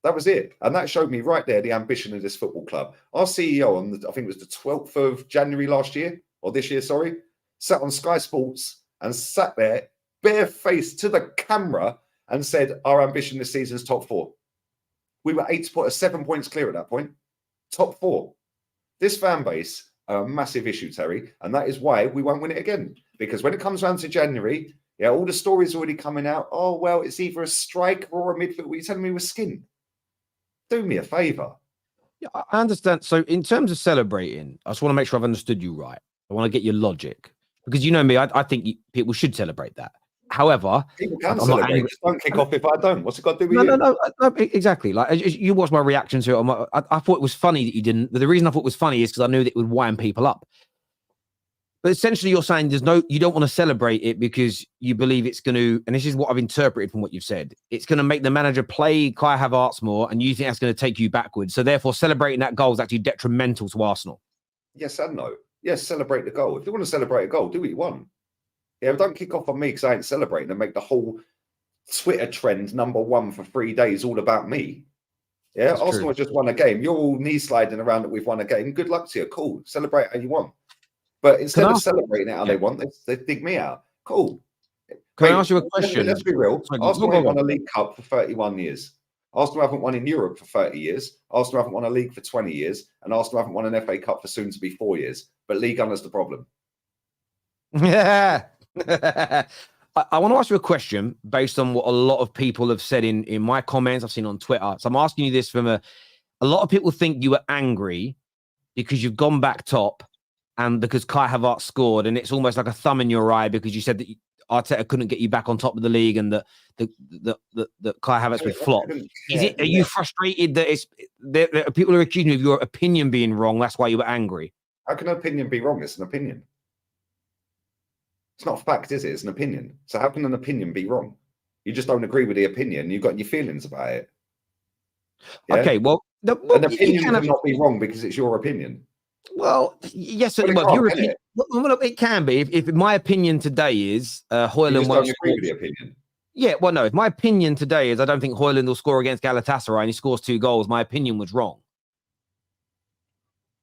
That was it. And that showed me right there the ambition of this football club. Our CEO on, I think it was the 12th of January last year, or this year, sorry, sat on Sky Sports and sat there barefaced to the camera and said, our ambition this season is top 4. We were 7 points clear at that point. Top 4. This fan base are a massive issue, Terry, and that is why we won't win it again. Because when it comes around to January, yeah, all the stories already coming out. Oh, well, it's either a striker or a midfield. What are you telling me we're skinned? Do me a favour. Yeah, I understand. So in terms of celebrating, I just want to make sure I've understood you right. I want to get your logic. Because you know me, I think people should celebrate that. However, people can celebrate. Just don't kick off if I don't. What's it got to do with you? No, exactly. Like you watched my reaction to it. I thought it was funny that you didn't. But the reason I thought it was funny is because I knew that it would wind people up. But essentially, you're saying you don't want to celebrate it because you believe it's going to, and this is what I've interpreted from what you've said. It's going to make the manager play Kai Havertz more, and you think that's going to take you backwards. So therefore, celebrating that goal is actually detrimental to Arsenal. Yes and no. Yes, celebrate the goal. If you want to celebrate a goal, do what you want. Yeah, but don't kick off on me because I ain't celebrating and make the whole Twitter trend #1 for 3 days all about me. Yeah, that's Arsenal has just won a game. You're all knee sliding around that we've won a game. Good luck to you. Cool. Celebrate how you want. But instead of celebrating it how they want, they dig me out. Cool. Can I ask you a question? Let's be real. Arsenal haven't won a League Cup for 31 years. Arsenal haven't won in Europe for 30 years. Arsenal haven't won a league for 20 years. And Arsenal haven't won an FA Cup for soon to be 4 years. But League One is the problem. Yeah. I want to ask you a question based on what a lot of people have said in my comments I've seen on Twitter. So I'm asking you this from a lot of people think you were angry because you've gone back top and because Kai Havertz scored, and it's almost like a thumb in your eye because you said that Arteta couldn't get you back on top of the league and that Kai Havertz would flop. Are you frustrated that people are accusing you of your opinion being wrong? That's why you were angry. How can an opinion be wrong? It's an opinion. It's not a fact, is it? It's an opinion. So how can an opinion be wrong? You just don't agree with the opinion. You've got your feelings about it. Yeah? Okay, well, an opinion cannot be wrong because it's your opinion. Well, yes, it can be. If my opinion today is Højlund won't agree with the opinion. Yeah, well, no. If my opinion today is I don't think Højlund will score against Galatasaray and he scores 2 goals, my opinion was wrong.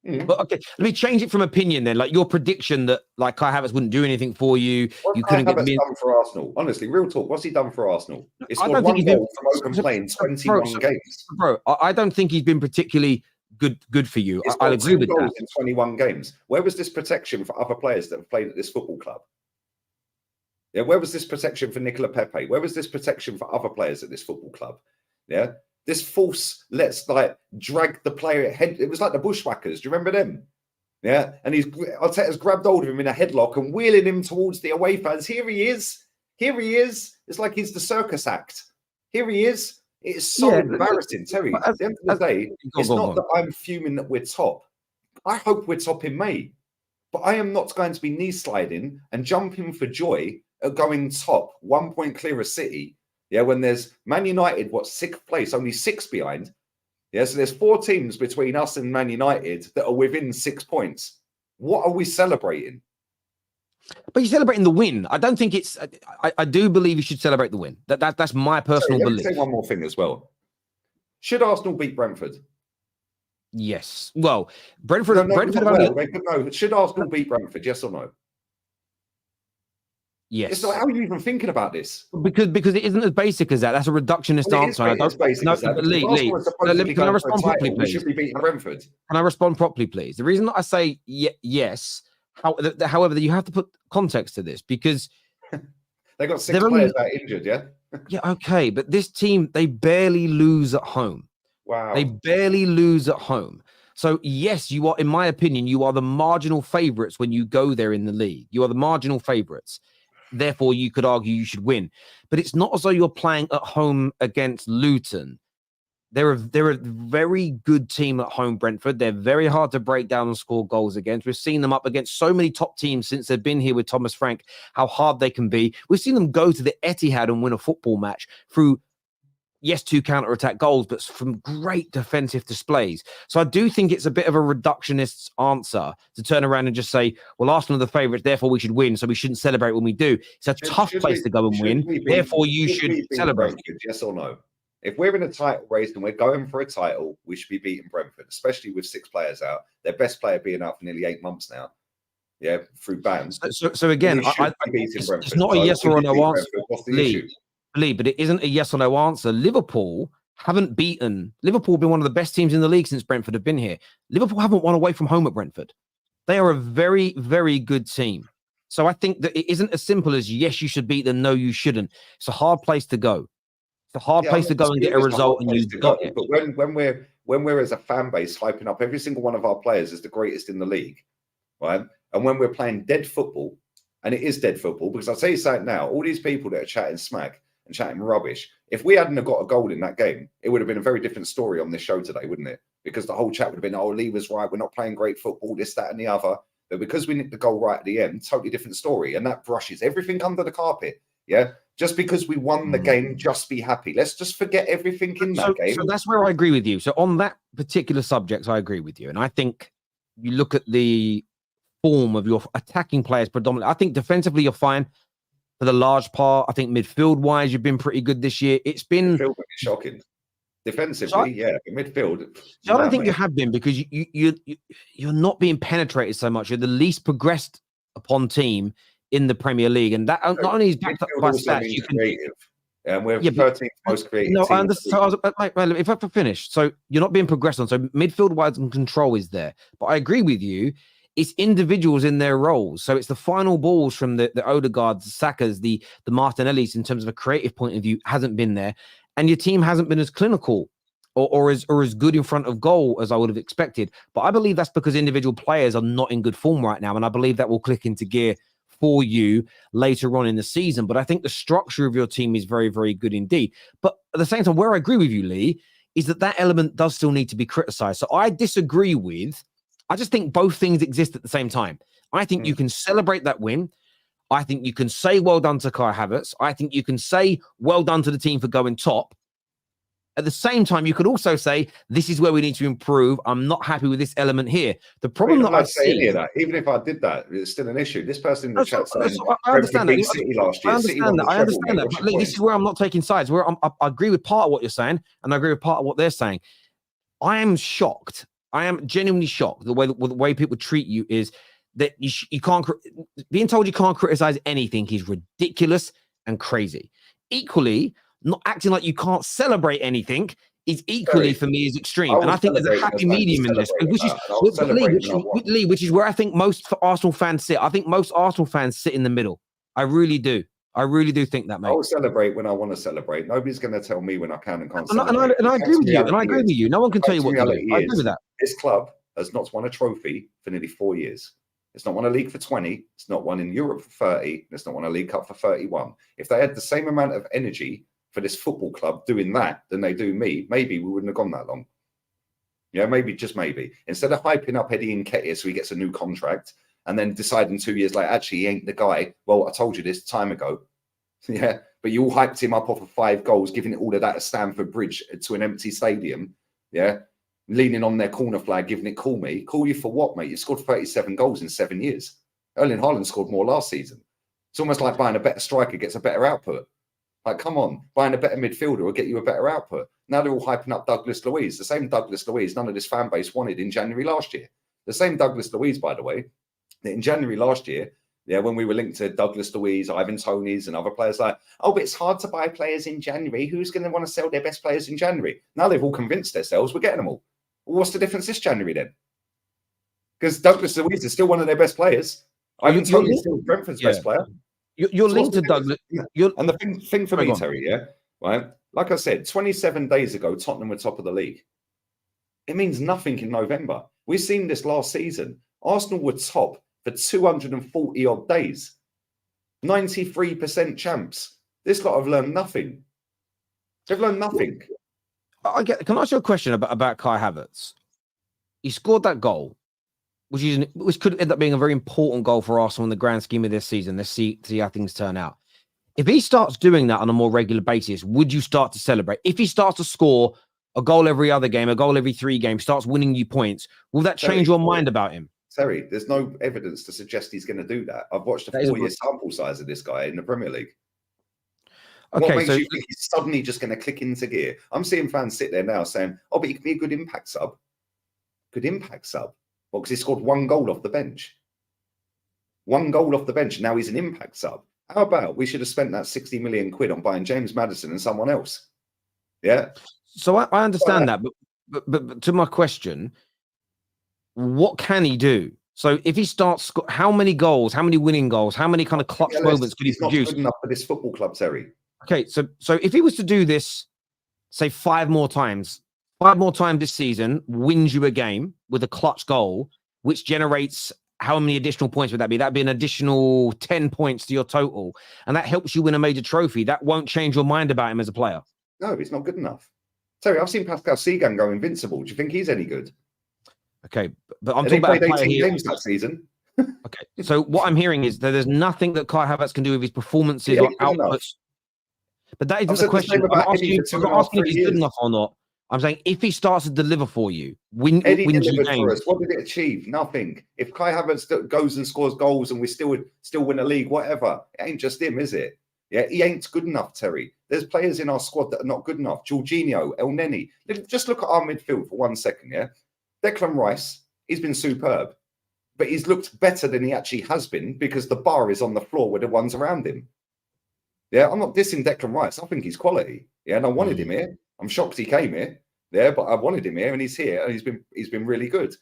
But okay, let me change it from opinion then. Like your prediction that like Kai Havertz wouldn't do anything for you. What's Kai Havertz done for Arsenal? Honestly, real talk. What's he done for Arsenal? He scored 1 goal from open play in 21 games. Bro, I don't think he's been particularly good for you. I'll agree with that. In 21 games. Where was this protection for other players that have played at this football club? Yeah, where was this protection for Nicola Pepe? Where was this protection for other players at this football club? Yeah, this false, let's like drag the player ahead. It was like the Bushwhackers. Do you remember them? Yeah, and Arteta's grabbed hold of him in a headlock and wheeling him towards the away fans. Here he is. Here he is. It's like he's the circus act. Here he is. It is so embarrassing, Terry. At the end of the day, it's not that I'm fuming that we're top. I hope we're top in May. But I am not going to be knee sliding and jumping for joy at going top, 1 point clear of City. Yeah, when there's Man United, 6th place, only 6 behind. Yeah, so there's 4 teams between us and Man United that are within 6 points. What are we celebrating? But you're celebrating the win. I don't think it's. I do believe you should celebrate the win. That's my personal belief. Let me say one more thing as well. Should Arsenal beat Brentford? Yes. Well, Brentford. No. Should Arsenal beat Brentford? Yes or no? Yes. So how are you even thinking about this? Because it isn't as basic as that. That's a reductionist answer. It is basic as that. Lee, can I respond properly, please? We should be beating Brentford. Can I respond properly, please? The reason that I say yes, however, you have to put context to this because they got 6 players that are injured, yeah? Yeah, okay. But this team, they barely lose at home. Wow. They barely lose at home. So, yes, you are, in my opinion, you are the marginal favourites when you go there in the league. You are the marginal favourites. Therefore, you could argue you should win. But it's not as though you're playing at home against Luton. They're a very good team at home, Brentford. They're very hard to break down and score goals against. We've seen them up against so many top teams since they've been here with Thomas Frank, how hard they can be. We've seen them go to the Etihad and win a football match through, yes, 2 counter-attack goals, but from great defensive displays. So I do think it's a bit of a reductionist answer to turn around and just say, well, Arsenal are the favourites, therefore we should win, so we shouldn't celebrate when we do. It's a tough place to go and win, therefore you should celebrate. Yes or no? If we're in a title race and we're going for a title, we should be beating Brentford, especially with 6 players out. Their best player being out for nearly 8 months now. Yeah, through bans. So again, it's not a yes or a no answer. What's the issue? Lee, but it isn't a yes or no answer. Liverpool have been one of the best teams in the league since Brentford have been here. Liverpool haven't won away from home at Brentford. They are a very, very good team. So I think that it isn't as simple as yes, you should beat them, no, you shouldn't. It's a hard place to go. It's a hard place to go and get a result, and you've got it. But when we're as a fan base hyping up every single one of our players as the greatest in the league, right? And when we're playing dead football, and it is dead football, because I'll tell you something now, all these people that are chatting smack and chatting rubbish, if we hadn't have got a goal in that game, it would have been a very different story on this show today, wouldn't it? Because the whole chat would have been, oh, Lee was right, we're not playing great football, this, that, and the other. But because we nicked the goal right at the end, totally different story. And that brushes everything under the carpet. Yeah. Just because we won the game, just be happy. Let's just forget everything in that game. So that's where I agree with you. So on that particular subject, I agree with you. And I think you look at the form of your attacking players predominantly. I think defensively, you're fine for the large part. I think midfield-wise, you've been pretty good this year. It's been shocking. Defensively, yeah. Midfield. I don't think you have been because you're not being penetrated so much. You're the least progressed upon team in the Premier League, and that not only is backed up by stats, you can creative. And we're 13th most creative. No, I understand. So if I finish, so you're not being progressed on. So midfield-wise and control is there, but I agree with you. It's individuals in their roles. So it's the final balls from the Odegaards, the Sakas, the Martinellis in terms of a creative point of view hasn't been there, and your team hasn't been as clinical or as good in front of goal as I would have expected. But I believe that's because individual players are not in good form right now, and I believe that will click into gear for you later on in the season. But I think the structure of your team is very, very good indeed. But at the same time, where I agree with you, Lee, is that element does still need to be criticized. So I disagree with, I just think both things exist at the same time. I think you can celebrate that win. I think you can say well done to Kai Havertz. I think you can say well done to the team for going top. At the same time, you could also say, this is where we need to improve. I'm not happy with this element here. The problem that I see... Even if I did that, it's still an issue. This person in the chat saying, I understand that. City last year. I understand that. But this is where I'm not taking sides. Where I agree with part of what you're saying, and I agree with part of what they're saying. I am shocked. I am genuinely shocked. The way people treat you is that you can't... Being told you can't criticize anything is ridiculous and crazy. Equally... not acting like you can't celebrate anything is equally for me is extreme. And I think there's a happy medium in this, which is where I think most Arsenal fans sit. I think most Arsenal fans sit in the middle. I really do. I really do think that, mate. I'll celebrate when I want to celebrate. Nobody's going to tell me when I can and can't celebrate. And I agree with you. And I agree with you. No one can tell you what to do. I agree with that. This club has not won a trophy for nearly 4 years. It's not won a league for 20. It's not won in Europe for 30. It's not won a League Cup for 31. If they had the same amount of energy for this football club doing that than they do me, maybe we wouldn't have gone that long. Yeah, maybe, just maybe. Instead of hyping up Eddie Nketiah so he gets a new contract and then deciding 2 years later, actually, he ain't the guy. Well, I told you this time ago. Yeah, but you all hyped him up off of 5 goals, giving it all of that at Stamford Bridge to an empty stadium. Yeah, leaning on their corner flag, giving it call me. Call you for what, mate? You scored 37 goals in 7 years. Erling Haaland scored more last season. It's almost like buying a better striker gets a better output. Like, come on, buying a better midfielder will get you a better output. Now they're all hyping up Douglas Luiz, the same Douglas Luiz none of this fan base wanted in January last year. The same Douglas Luiz, by the way, that in January last year Yeah, when we were linked to Douglas Luiz, Ivan Toney's, and other players like, oh, but it's hard to buy players in January. Who's going to want to sell their best players in January? Now they've all convinced themselves we're getting them all. Well, what's the difference this January then? Because Douglas Luiz is still one of their best players. Ivan Toney is still Brentford's best player. You're linked to Douglas. And the thing for me, Terry, right? Like I said, 27 days ago, Tottenham were top of the league. It means nothing in November. We've seen this last season. Arsenal were top for 240 odd days. 93% champs. This lot have learned nothing. They've learned nothing. Can I ask you a question about Kai Havertz? He scored that goal, which could end up being a very important goal for Arsenal in the grand scheme of this season. Let's see how things turn out. If he starts doing that on a more regular basis, would you start to celebrate? If he starts to score a goal every other game, a goal every 3 games, starts winning you points, will that change your mind about him? Terry, there's no evidence to suggest he's going to do that. I've watched a 4-year sample size of this guy in the Premier League. Okay, what makes you think he's suddenly just going to click into gear? I'm seeing fans sit there now saying, oh, but he could be a good impact sub. Good impact sub. Well, because he scored 1 goal off the bench. 1 goal off the bench, and now he's an impact sub. How about we should have spent that 60 million quid on buying James Maddison and someone else? Yeah. So I understand that, but to my question, what can he do? So if he starts, how many goals, how many winning goals, how many kind of clutch moments could he produce? Not good enough for this football club, Terry. Okay, so if he was to do this, say 5 more times this season, wins you a game with a clutch goal, which generates how many additional points would that be? That'd be an additional 10 points to your total, and that helps you win a major trophy. That won't change your mind about him as a player. No, he's not good enough. Terry, I've seen Pascal Segan go invincible. Do you think he's any good? Okay, but I'm talking about 18 games that season. Okay, so what I'm hearing is that there's nothing that Kai Havertz can do with his performances or outputs. But that isn't the question. I'm asking if he's good enough or not. I'm saying if he starts to deliver for you, wins you games. What did it achieve? Nothing. If Kai Havertz goes and scores goals and we still win a league, whatever, it ain't just him, is it? Yeah, he ain't good enough, Terry. There's players in our squad that are not good enough. Jorginho, El Neni. Just look at our midfield for 1 second, yeah? Declan Rice, he's been superb, but he's looked better than he actually has been because the bar is on the floor with the ones around him. Yeah, I'm not dissing Declan Rice. I think he's quality. Yeah, and I wanted him here. I'm shocked he came here. Yeah, but I wanted him here and he's here and he's been really good.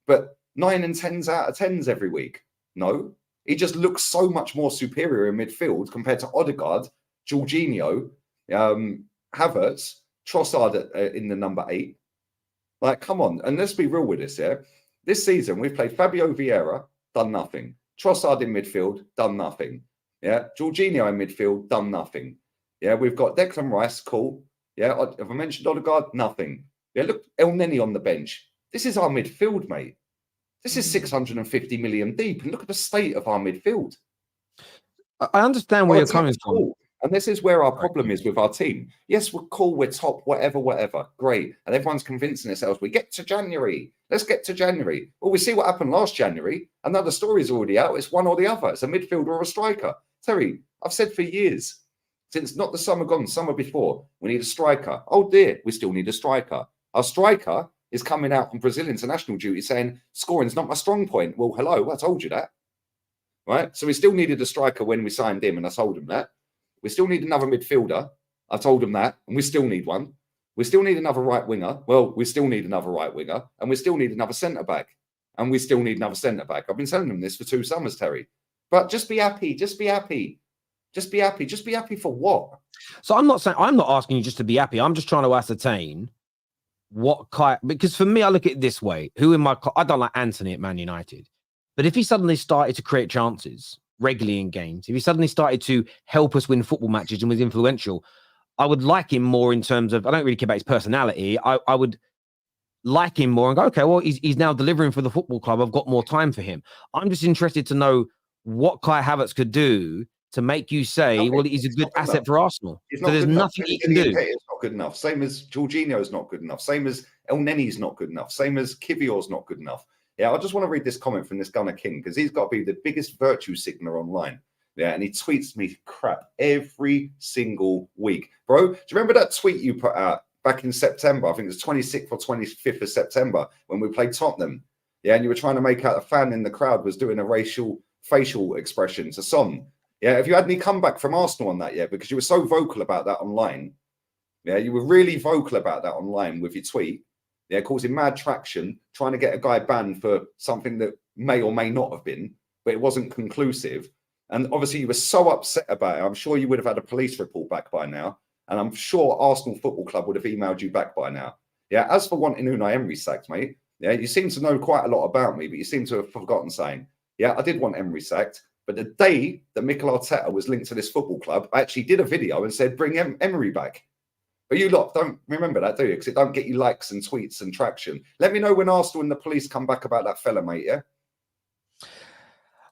But 9 and 10s out of 10s every week. No, he just looks so much more superior in midfield compared to Odegaard, Jorginho, Havertz, Trossard in the number 8. Like, come on. And let's be real with this, yeah? This season, we've played Fabio Vieira, done nothing. Trossard in midfield, done nothing. Yeah? Jorginho in midfield, done nothing. Yeah? We've got Declan Rice, cool. Yeah? Have I mentioned Odegaard? Nothing. Yeah? Look, El Neni on the bench. This is our midfield, mate. This is 650 million deep. And look at the state of our midfield. I understand where you're coming from. And this is where our problem is with our team. Yes, we're cool, we're top, whatever. Great. And everyone's convincing themselves, we get to January. Let's get to January. Well, we see what happened last January. And now the story's already out. It's one or the other. It's a midfielder or a striker. Terry, I've said for years, since not the summer gone, summer before, we need a striker. Oh dear, we still need a striker. Our striker is coming out from Brazil international duty saying, scoring's not my strong point. Well, hello, I told you that. Right? So we still needed a striker when we signed him, and I told him that. We still need another midfielder. I told him that, and we still need one. We still need another right winger. Well, we still need another right winger, and we still need another centre back, and we still need another centre back. I've been telling them this for 2 summers, Terry. But just be happy. Just be happy. Just be happy. Just be happy for what? So I'm not asking you just to be happy. I'm just trying to ascertain what Kai, because for me, I look at it this way. I don't like Anthony at Man United, but if he suddenly started to create chances regularly in games, if he suddenly started to help us win football matches and was influential, I would like him more in terms of, I don't really care about his personality. I would like him more and go, okay, well, he's now delivering for the football club. I've got more time for him. I'm just interested to know what Kai Havertz could do to make you say, well, he's a good asset for Arsenal. So there's nothing he can do. It's not good enough. Same as Jorginho is not good enough. Same as El Neni's not good enough. Same as Kivior's not good enough. Yeah, I just want to read this comment from this Gunner King because he's got to be the biggest virtue signaler online. Yeah, and he tweets me crap every single week. Bro, do you remember that tweet you put out back in September? I think it was 26th or 25th of September when we played Tottenham. Yeah, and you were trying to make out a fan in the crowd was doing a racial facial expression to Son. Yeah, have you had any comeback from Arsenal on that yet? Because you were so vocal about that online. Yeah, you were really vocal about that online with your tweet. Yeah, causing mad traction, trying to get a guy banned for something that may or may not have been, but it wasn't conclusive. And obviously you were so upset about it. I'm sure you would have had a police report back by now. And I'm sure Arsenal Football Club would have emailed you back by now. Yeah, as for wanting Unai Emery sacked, mate, yeah, you seem to know quite a lot about me, but you seem to have forgotten saying, yeah, I did want Emery sacked. But the day that Mikel Arteta was linked to this football club, I actually did a video and said, bring Emery back. But you lot don't remember that, do you? Because it don't get you likes and tweets and traction. Let me know when Arsenal and the police come back about that fella, mate, yeah?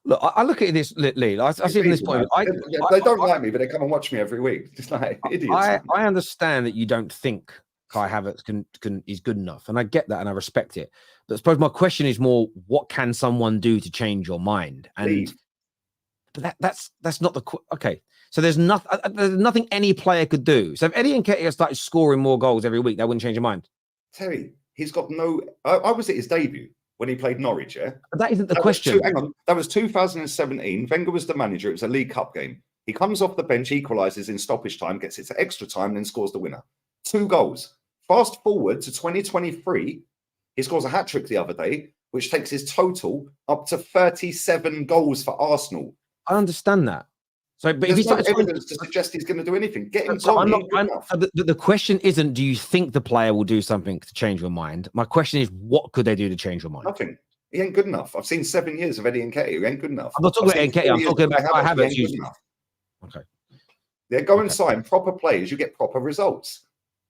Look, I look at this, Lee. I see from this point. They don't like me, but they come and watch me every week. Just like idiots. I understand that you don't think Kai Havertz is good enough, and I get that, and I respect it. But I suppose my question is more: what can someone do to change your mind? And but that's not the okay. So there's nothing any player could do. So if Eddie Nketiah started scoring more goals every week, that wouldn't change your mind. Terry, he's got no. I was at his debut when he played Norwich. Yeah, but that isn't the question. Hang on, that was 2017. Wenger was the manager. It was a League Cup game. He comes off the bench, equalises in stoppage time, gets it to extra time, and then scores the winner. 2 goals. Fast forward to 2023, he scores a hat-trick the other day, which takes his total up to 37 goals for Arsenal. I understand that. So, but there's no evidence to suggest he's going to do anything. Get him gone. The question isn't, do you think the player will do something to change your mind? My question is, what could they do to change your mind? Nothing. He ain't good enough. I've seen 7 years of Eddie Nketiah. He ain't good enough. I'm not talking about Nketiah. I'm talking about Kai Havertz. Okay. Yeah, go and sign proper players. You get proper results.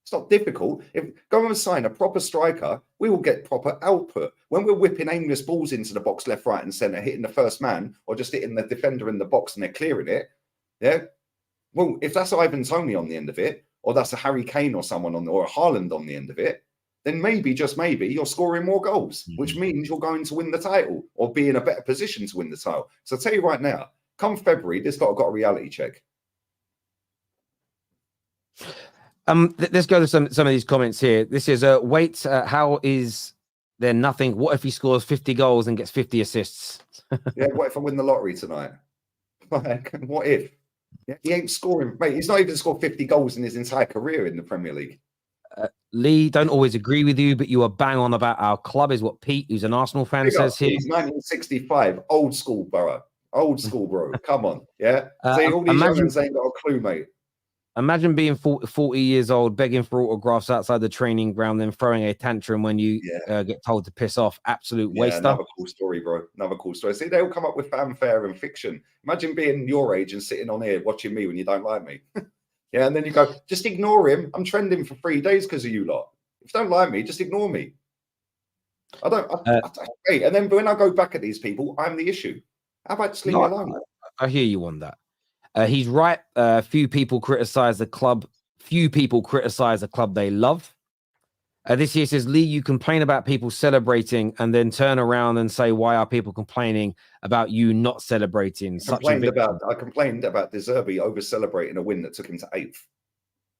It's not difficult. If go and sign a proper striker, we will get proper output. When we're whipping aimless balls into the box, left, right, and centre, hitting the first man, or just hitting the defender in the box and they're clearing it, yeah. Well, if that's Ivan Toney on the end of it, or that's a Harry Kane or someone or a Haaland on the end of it, then maybe, just maybe, you're scoring more goals, which means you're going to win the title or be in a better position to win the title. So I'll tell you right now, come February, this lot got a reality check. Let's go to some of these comments here. This is wait, how is there nothing? What if he scores 50 goals and gets 50 assists? Yeah, what if I win the lottery tonight? Like, what if? Yeah, he ain't scoring, mate. He's not even scored 50 goals in his entire career in the Premier League. Lee, don't always agree with you, but you are bang on about our club, is what Pete, who's an Arsenal fan, says here. He's 1965, old school, borough. Old school, bro. Come on, yeah? See, all these youngins ain't got a clue, mate. Imagine being 40 years old, begging for autographs outside the training ground, then throwing a tantrum when you get told to piss off. Absolute waste. Another cool story, bro. Another cool story. See, they'll come up with fanfare and fiction. Imagine being your age and sitting on here watching me when you don't like me. Yeah, and then you go, just ignore him. I'm trending for 3 days because of you lot. If you don't like me, just ignore me. I don't. And then when I go back at these people, I'm the issue. How about just leave me alone? I hear you on that. He's right. Few people criticize the club. Few people criticize the club they love. This here says, Lee, you complain about people celebrating and then turn around and say, why are people complaining about you not celebrating? I complained about De Zerbi over celebrating a win that took him to 8th.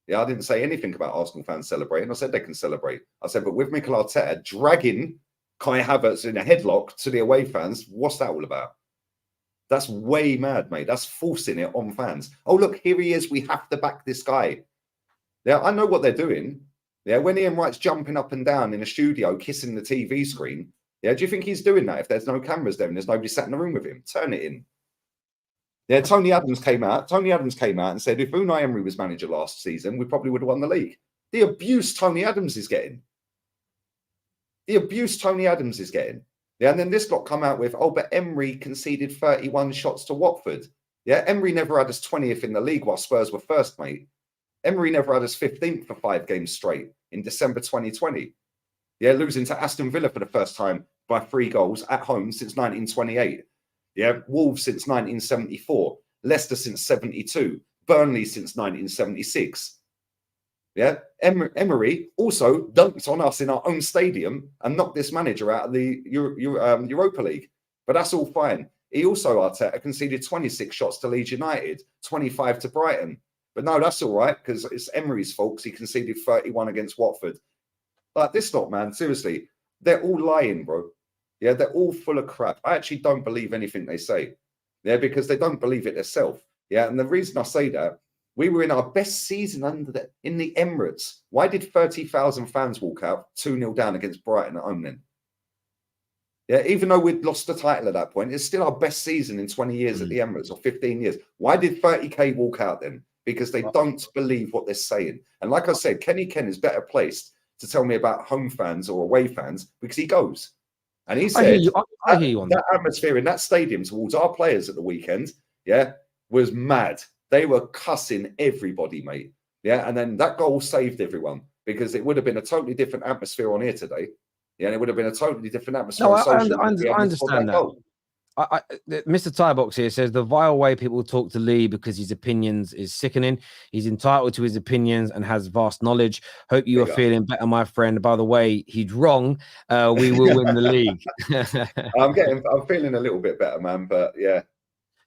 Yeah, I didn't say anything about Arsenal fans celebrating. I said they can celebrate. I said, but with Mikel Arteta dragging Kai Havertz in a headlock to the away fans, what's that all about? That's way mad, mate. That's forcing it on fans. Oh, look, here he is. We have to back this guy. Yeah, I know what they're doing. Yeah, when Ian Wright's jumping up and down in a studio, kissing the TV screen. Yeah, do you think he's doing that if there's no cameras there and there's nobody sat in the room with him? Turn it in. Yeah, Tony Adams came out. Tony Adams came out and said, if Unai Emery was manager last season, we probably would have won the league. The abuse Tony Adams is getting. The abuse Tony Adams is getting. Yeah, and then this lot come out with, oh, but Emery conceded 31 shots to Watford. Yeah, Emery never had us 20th in the league while Spurs were first, mate. Emery never had us 15th for 5 games straight in December 2020. Yeah, losing to Aston Villa for the first time by 3 goals at home since 1928. Yeah, Wolves since 1974. Leicester since 72. Burnley since 1976. Yeah, Emery also dunked on us in our own stadium and knocked this manager out of the Europa League. But that's all fine. He also, Arteta, conceded 26 shots to Leeds United, 25 to Brighton. But no, that's all right because it's Emery's fault because he conceded 31 against Watford. Like this lot, man, seriously, they're all lying, bro. Yeah, they're all full of crap. I actually don't believe anything they say. Yeah, because they don't believe it themselves. Yeah, and the reason I say that, we were in our best season in the Emirates. Why did 30,000 fans walk out 2-0 down against Brighton at home then? Yeah, even though we'd lost the title at that point, it's still our best season in 20 years at the Emirates, or 15 years. Why did 30k walk out then? Because they don't believe what they're saying. And like I said, Kenny Ken is better placed to tell me about home fans or away fans because he goes. And he said I hear you on that atmosphere in that stadium towards our players at the weekend, yeah, was mad. They were cussing everybody, mate. Yeah, and then that goal saved everyone because it would have been a totally different atmosphere on here today. Yeah, and it would have been a totally different atmosphere. No, I understand that. Mr. Tybox here says the vile way people talk to Lee because his opinions is sickening. He's entitled to his opinions and has vast knowledge. Hope you are feeling better, my friend. By the way, he's wrong. We will win the league. I'm feeling a little bit better, man. But yeah,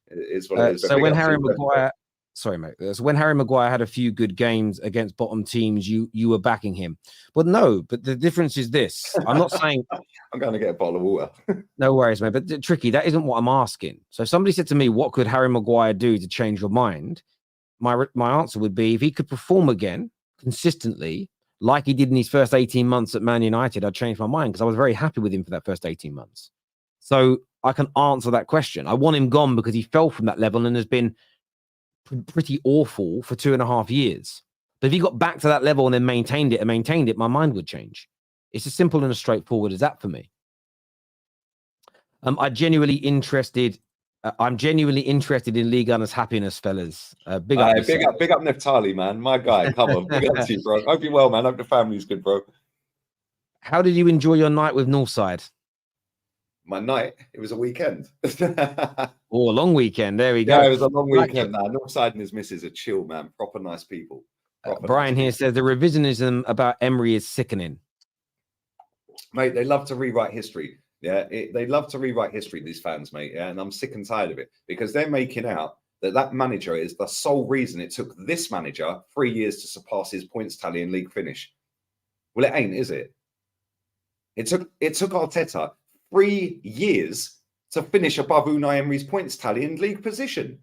it is what it is. So when Harry Maguire, sorry, mate. So when Harry Maguire had a few good games against bottom teams, you were backing him. But no, but the difference is this. I'm not saying I'm going to get a bottle of water. No worries, mate. But Tricky, that isn't what I'm asking. So if somebody said to me, what could Harry Maguire do to change your mind? My answer would be if he could perform again consistently, like he did in his first 18 months at Man United, I'd change my mind because I was very happy with him for that first 18 months. So I can answer that question. I want him gone because he fell from that level and has been pretty awful for 2.5 years. But if he got back to that level and then maintained it, my mind would change. It's as simple and as straightforward as that for me. I'm genuinely interested in Lee Gunner's happiness, fellas. Big up Neftali, man. My guy. Come on. Big up to you, bro. Hope you're well, man. Hope the family's good, bro. How did you enjoy your night with Northside? My night? It was a weekend. A long weekend. There we go. Yeah, it was a long weekend. Northside and his missus are chill, man. Proper nice people. Brian here says the revisionism about Emery is sickening. Mate, they love to rewrite history. Yeah, they love to rewrite history, these fans, mate. Yeah, and I'm sick and tired of it because they're making out that manager is the sole reason it took this manager 3 years to surpass his points tally in league finish. Well, it ain't, is it? It took Arteta 3 years to finish above Unai Emery's points tally in league position.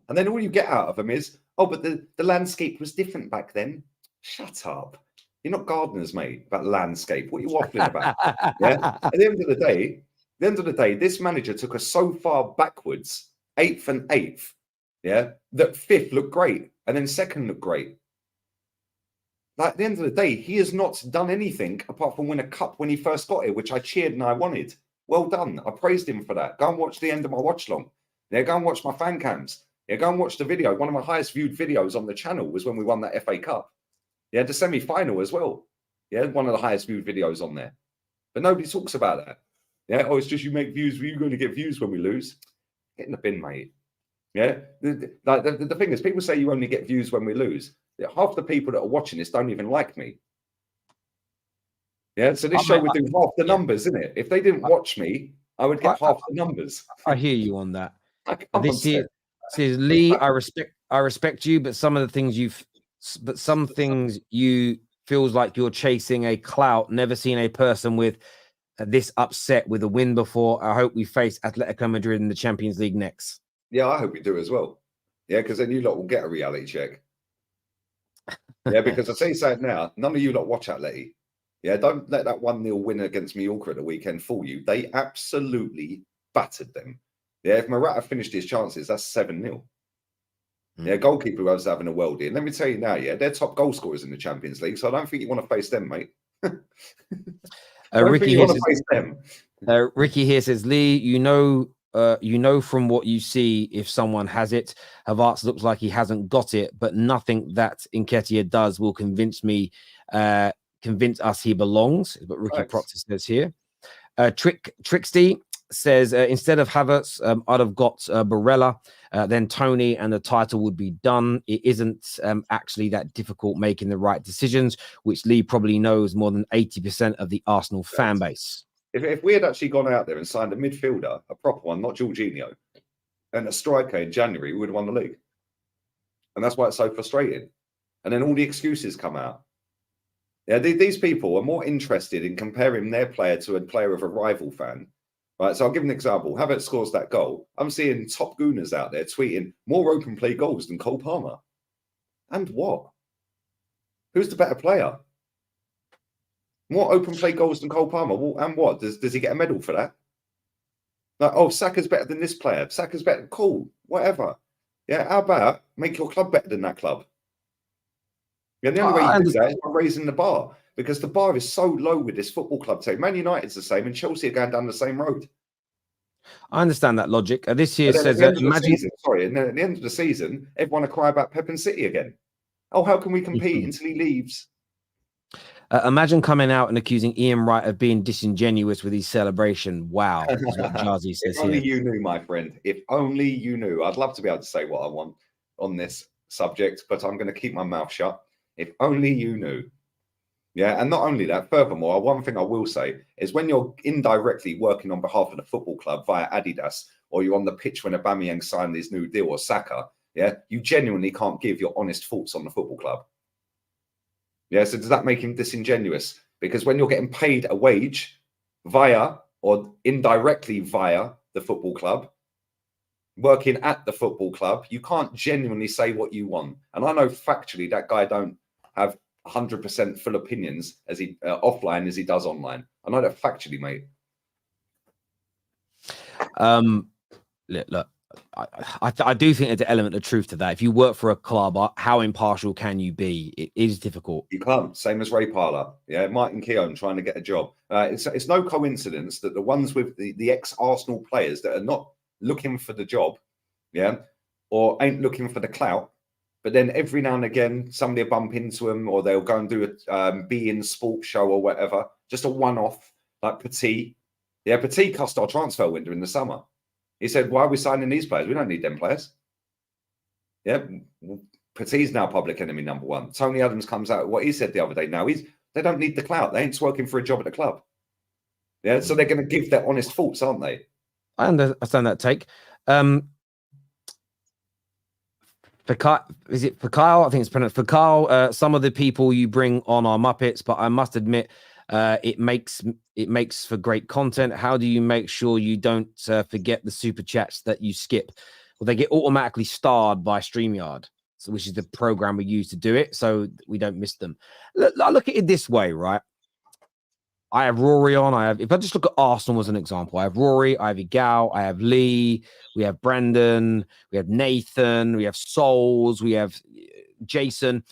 And then all you get out of them is, oh, but the landscape was different back then. Shut up. You're not gardeners, mate, about landscape. What are you waffling about? Yeah. At the end of the day, this manager took us so far backwards, 8th and 8th, yeah, that 5th looked great and then 2nd looked great. Like, at the end of the day, he has not done anything apart from win a cup when he first got here, which I cheered and I wanted. Well done. I praised him for that. Go and watch the end of my watch long. Yeah, go and watch my fan cams. Yeah, go and watch the video. One of my highest viewed videos on the channel was when we won that FA Cup. Yeah, the semi-final as well. Yeah, one of the highest viewed videos on there. But nobody talks about that. Yeah, oh, it's just you make views. You're going to get views when we lose. Get in the bin, mate. Yeah, the thing is, people say you only get views when we lose. Half the people that are watching this don't even like me. Yeah, so this show would do half the numbers, isn't it? If they didn't watch me, I would get half the numbers. I hear you on that. This here says, Lee, I respect you, but some things you feels like you're chasing a clout. Never seen a person with this upset with a win before. I hope we face Atletico Madrid in the Champions League next. Yeah, I hope we do as well. Yeah, because then you lot will get a reality check. Yeah, because I tell you something now, none of you lot watch Atleti. Yeah, don't let that 1-0 win against Mallorca at the weekend fool you. They absolutely battered them. Yeah, if Morata finished his chances, that's 7-0. Yeah, goalkeeper was having a worldie. And let me tell you now, yeah, they're top goal scorers in the Champions League, so I don't think you want to face them, mate. Ricky here says, Lee, you know from what you see if someone has it. Havertz looks like he hasn't got it, but nothing that Nketiah does will convince us he belongs. But Ricky Proctor says here. Tricksty says, instead of Havertz, I'd have got Barella, then Tony, and the title would be done. It isn't actually that difficult making the right decisions, which Lee probably knows more than 80% of the Arsenal fan base. If we had actually gone out there and signed a midfielder, a proper one, not Jorginho, and a striker in January, we would have won the league. And that's why it's so frustrating. And then all the excuses come out. Yeah, these people are more interested in comparing their player to a player of a rival fan Right, so I'll give an example. Havertz scores that goal. I'm seeing top gooners out there tweeting more open play goals than Cole Palmer. And what? Who's the better player? More open play goals than Cole Palmer. Well, and what? Does he get a medal for that? Like, oh, Saka's better than this player. Saka's better. Cool, whatever. Yeah, how about make your club better than that club? Yeah, the only way you do that is by raising the bar, because the bar is so low with this football club team. Man United's the same, and Chelsea are going down the same road. I understand that logic. This year says imagine. Sorry, and then at the end of the season, everyone will cry about Pep and City again. Oh, how can we compete until he leaves? Imagine coming out and accusing Ian Wright of being disingenuous with his celebration. Wow, is what Jazzy says if only you knew, my friend. If only you knew. I'd love to be able to say what I want on this subject, but I'm going to keep my mouth shut. If only you knew. Yeah, and not only that, furthermore, one thing I will say is when you're indirectly working on behalf of the football club via Adidas, or you're on the pitch when Aubameyang signed his new deal, or Saka, yeah, you genuinely can't give your honest thoughts on the football club. Yeah, so does that make him disingenuous? Because when you're getting paid a wage via or indirectly via the football club, working at the football club, you can't genuinely say what you want. And I know factually that guy don't have 100% full opinions as he offline as he does online. I know that factually, mate. Look, I do think there's an element of truth to that. If you work for a club, how impartial can you be? It is difficult. You can't. Same as Ray Parlour. Yeah, Martin Keown trying to get a job. It's no coincidence that the ones with the ex-Arsenal players that are not looking for the job, yeah, or ain't looking for the clout, but then every now and again somebody will bump into them, or they'll go and do a be in sports show or whatever, just a one-off, like Petit. Yeah, Petit cost our transfer window in the summer. He said, why are we signing these players? We don't need them players. Yeah, Petit's now public enemy number one. Tony Adams comes out, what he said the other day, now they don't need the clout. They ain't working for a job at the club. Yeah, so they're going to give their honest thoughts, aren't they? I understand that take. For Kyle, is it for Kyle? I think it's pronounced for Kyle. Some of the people you bring on are Muppets, but I must admit, it makes for great content. How do you make sure you don't forget the super chats that you skip? Well, they get automatically starred by StreamYard, which is the program we use to do it, so we don't miss them. Look at it this way, right? I have Rory on. If I just look at Arsenal as an example, I have Rory, I have Igal, I have Lee, we have Brandon, we have Nathan, we have Souls, we have Jason.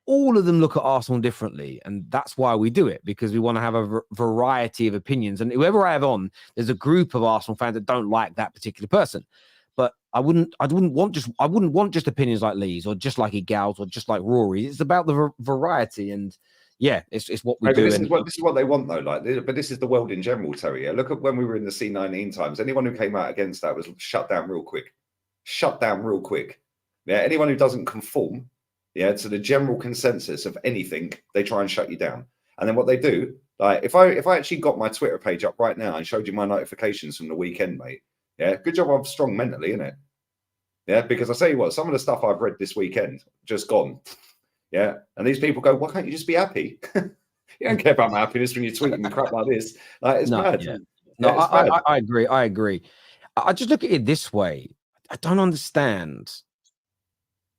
All of them look at Arsenal differently, and that's why we do it, because we want to have a variety of opinions. And whoever I have on, there's a group of Arsenal fans that don't like that particular person. But I wouldn't want just opinions like Lee's or just like Igal's or just like Rory. It's about the variety, and yeah, it's what we do. This is what they want, though. But this is the world in general, Terry. Yeah? Look at when we were in the C19 times. Anyone who came out against that was shut down real quick. Shut down real quick. Yeah, anyone who doesn't conform, yeah, to the general consensus of anything, they try and shut you down. And then what they do, like if I actually got my Twitter page up right now and showed you my notifications from the weekend, mate. Yeah, good job I'm strong mentally, innit? Yeah, because I tell you what, some of the stuff I've read this weekend just gone. Yeah, and these people go, why can't you just be happy? You don't care about my happiness when you're tweeting me crap like this. Like, it's bad. Yeah. No, I agree. I agree. I just look at it this way. I don't understand.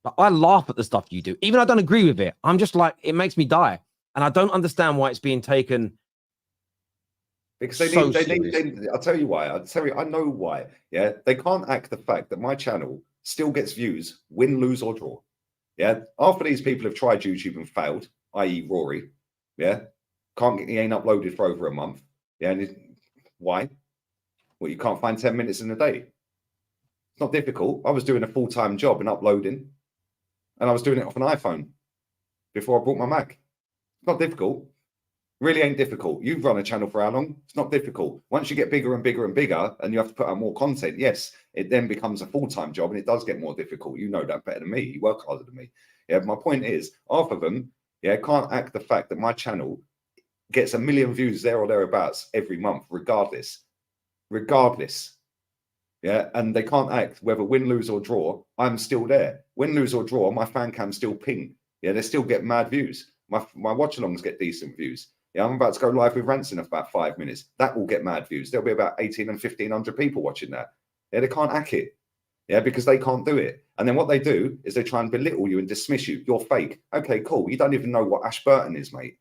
But I laugh at the stuff you do. Even I don't agree with it. I'm just like, it makes me die. And I don't understand why it's being taken. Because they need, I'll tell you why. I know why. Yeah, they can't act the fact that my channel still gets views, win, lose, or draw. Yeah, after these people have tried YouTube and failed, i.e. Rory, yeah, he ain't uploaded for over a month. Yeah, and why? Well, you can't find 10 minutes in a day. It's not difficult. I was doing a full-time job and uploading, and I was doing it off an iPhone before I bought my Mac. It's not difficult. Really ain't difficult. You've run a channel for how long? It's not difficult. Once you get bigger and bigger and bigger and you have to put out more content, yes, it then becomes a full-time job and it does get more difficult. You know that better than me. You work harder than me. Yeah, my point is, half of them, yeah, can't act the fact that my channel gets 1 million views there or thereabouts every month, regardless. Yeah, and they can't act whether win, lose, or draw. I'm still there. Win, lose, or draw, my fan cam still ping. Yeah, they still get mad views. My watch-alongs get decent views. Yeah, I'm about to go live with Rants in about 5 minutes. That will get mad views. There'll be about 18 and 1,500 people watching that. Yeah, they can't hack it. Yeah, because they can't do it. And then what they do is they try and belittle you and dismiss you. You're fake. Okay, cool. You don't even know what Ashburton is, mate.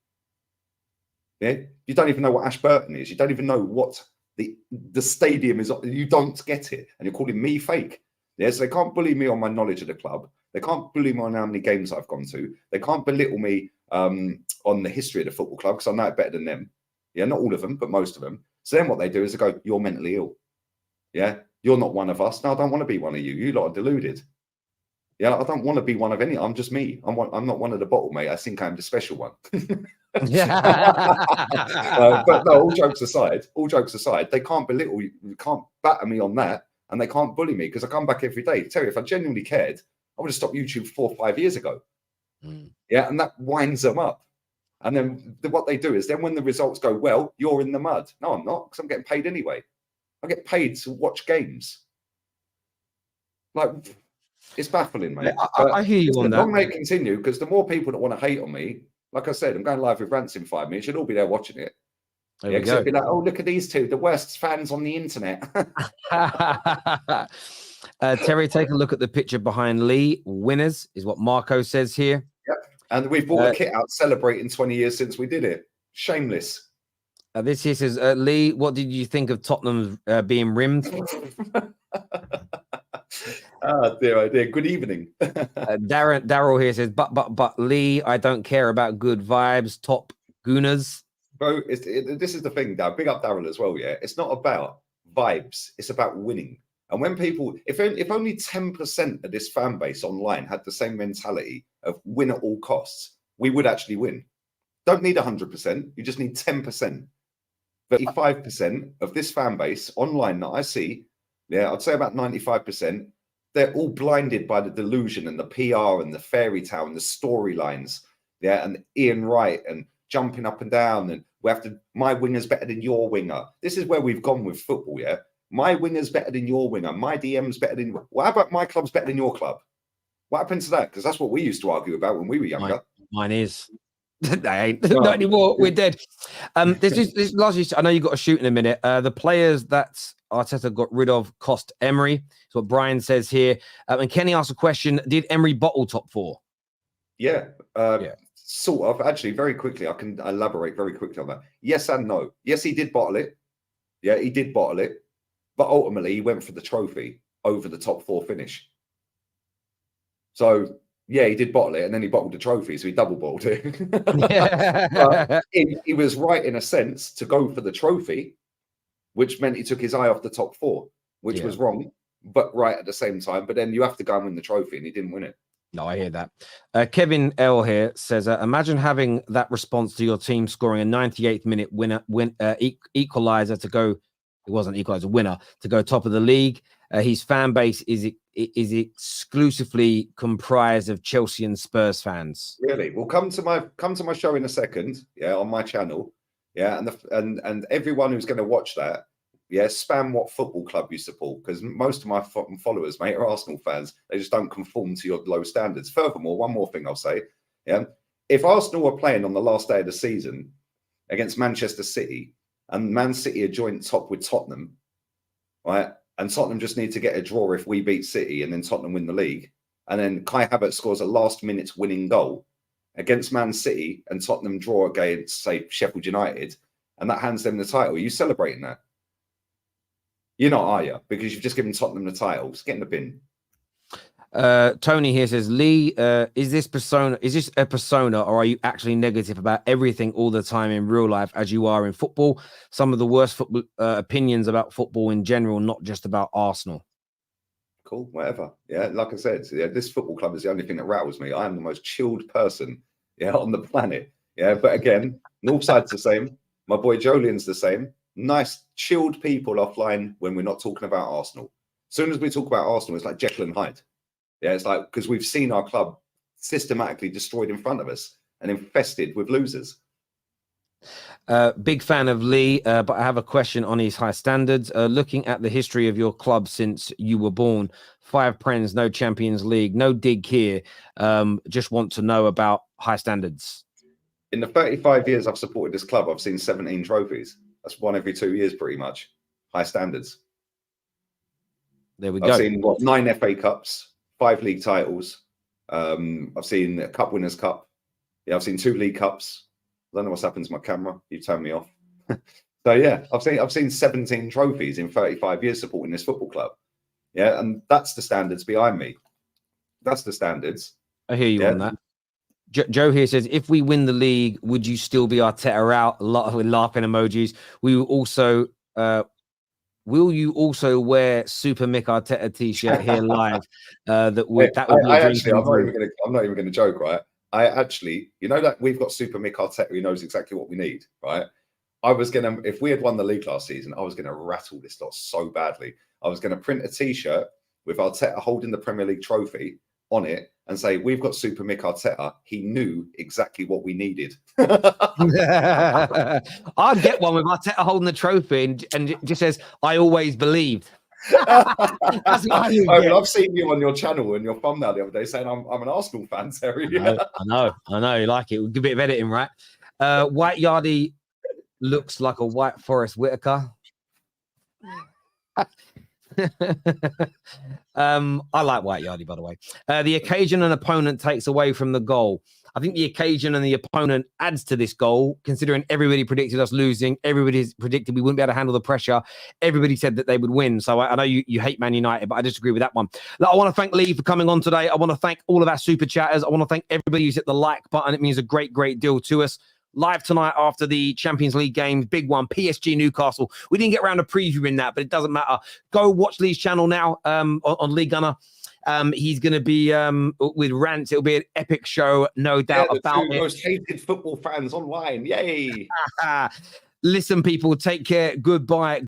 Yeah, you don't even know what Ashburton is. You don't even know what the stadium is. You don't get it. And you're calling me fake. Yeah, so they can't bully me on my knowledge of the club. They can't bully me on how many games I've gone to. They can't belittle me on the history of the football club because I know it better than them. Yeah, not all of them, but most of them. So then what they do is they go, you're mentally ill. Yeah, you're not one of us. No, I don't want to be one of you. You lot are deluded. Yeah, I don't want to be one of any. I'm just me. I'm not one of the bottle, mate. I think I'm the special one. But no, all jokes aside, they can't belittle you, can't batter me on that, and they can't bully me because I come back every day. Terry, if I genuinely cared, I would have stopped YouTube 4 or 5 years ago. Yeah, and that winds them up. And then what they do is then when the results go well, you're in the mud. No, I'm not, because I'm getting paid anyway. I get paid to watch games. Like, it's baffling, mate. I hear you on that. Long may it continue, because the more people that want to hate on me, like I said, I'm going live with Rants in 5 minutes. You'll all be there watching it. There we go. Be like, oh, look at these two, the worst fans on the internet. Terry, take a look at the picture behind Lee. Winners is what Marco says here. Yep. And we've brought a kit out celebrating 20 years since we did it. Shameless. This here says, Lee, what did you think of Tottenham being rimmed? Oh dear. Good evening. Daryl here says, but Lee, I don't care about good vibes. Top Gooners. Bro, this is the thing, Dad. Big up Daryl as well, yeah? It's not about vibes. It's about winning. And when people, if only 10% of this fan base online had the same mentality of win at all costs, we would actually win. Don't need 100%. You just need 10%. 35% of this fan base online that I see, yeah, I'd say about 95%, they're all blinded by the delusion and the PR and the fairy tale and the storylines, yeah, and Ian Wright and jumping up and down and my winger's better than your winger. This is where we've gone with football, yeah? My winger's better than your winger. My DM's better than... What about my club's better than your club? What happened to that? Because that's what we used to argue about when we were younger. Mine is. They ain't. Not anymore. We're dead. This largely, I know you got to shoot in a minute. The players that Arteta got rid of cost Emery. That's what Brian says here. And Kenny asked a question. Did Emery bottle top 4? Yeah. Sort of. Actually, very quickly, I can elaborate very quickly on that. Yes and no. Yes, he did bottle it. Yeah, he did bottle it. But ultimately, he went for the trophy over the top 4 finish. So, yeah, he did bottle it, and then he bottled the trophy, so he double bottled it. But he was right, in a sense, to go for the trophy, which meant he took his eye off the top 4, which was wrong, but right at the same time. But then you have to go and win the trophy, and he didn't win it. No, I hear that. Kevin L here says, imagine having that response to your team scoring a 98th minute equalizer to go. It wasn't equalizer, winner to go top of the league. His fan base is exclusively comprised of Chelsea and Spurs fans. Really? Well, come to my show in a second. Yeah, on my channel. Yeah, and everyone who's going to watch that. Yeah, spam what football club you support, because most of my followers, mate, are Arsenal fans. They just don't conform to your low standards. Furthermore, one more thing I'll say. Yeah, if Arsenal were playing on the last day of the season against Manchester City, and Man City are joint top with Tottenham, right? And Tottenham just need to get a draw if we beat City, and then Tottenham win the league. And then Kai Havertz scores a last-minute winning goal against Man City, and Tottenham draw against, say, Sheffield United, and that hands them the title. Are you celebrating that? You're not, are you? Because you've just given Tottenham the title. Just get in the bin. Tony here says, Lee, is this a persona, or are you actually negative about everything all the time in real life as you are in football? Some of the worst football opinions about football in general, not just about Arsenal. Cool, whatever. Yeah, like I said, yeah, this football club is the only thing that rattles me. I am the most chilled person, yeah, on the planet. Yeah, but again, Northside's the same. My boy Joleon's the same. Nice, chilled people offline when we're not talking about Arsenal. As soon as we talk about Arsenal, it's like Jekyll and Hyde. Yeah, it's like, because we've seen our club systematically destroyed in front of us and infested with losers. Big fan of Lee, but I have a question on his high standards. Looking at the history of your club since you were born, 5 Prens, no Champions League, no dig here. Just want to know about high standards. In the 35 years I've supported this club, I've seen 17 trophies. That's one every 2 years, pretty much. High standards. There we go. I've seen 9 FA Cups, 5 league titles. I've seen a Cup Winners' Cup. Yeah, I've seen 2 League Cups. I don't know what's happened to my camera. You turned me off. So yeah, I've seen 17 trophies in 35 years supporting this football club. Yeah, and that's the standards behind me. That's the standards. I hear you on that. Joe here says, if we win the league, would you still be Arteta out? A lot of laughing emojis. We will also, will you also wear Super Mick Arteta t-shirt here live? That would be I'm not even going to joke, right? I actually, you know that we've got Super Mick Arteta who knows exactly what we need, right? I was going to, if we had won the league last season, I was going to rattle this lot so badly. I was going to print a t-shirt with Arteta holding the Premier League trophy on it and say, we've got Super Mick Arteta. He knew exactly what we needed. I'd get one with Arteta holding the trophy and it just says, I always believed. That's what I've seen you on your channel and your thumbnail the other day saying I'm an Arsenal fan, Terry. I know. You like it. A bit of editing, right? White Yardie looks like a White Forest Whitaker. I like White Yardie, by the way. The occasion an opponent takes away from the goal. I think the occasion and the opponent adds to this goal, considering everybody predicted us losing. Everybody's predicted we wouldn't be able to handle the pressure. Everybody said that they would win. So I know you hate Man United, but I disagree with that one. I want to thank Lee for coming on today. I want to thank all of our super chatters. I want to thank everybody who's hit the like button. It means a great, great deal to us. Live tonight after the Champions League games, big one, PSG Newcastle. We didn't get around to previewing that, but it doesn't matter. Go watch Lee's channel now on Lee Gunner. He's going to be with rants. It'll be an epic show, no doubt about it. Most hated football fans online. Yay. Listen, people, take care. Goodbye.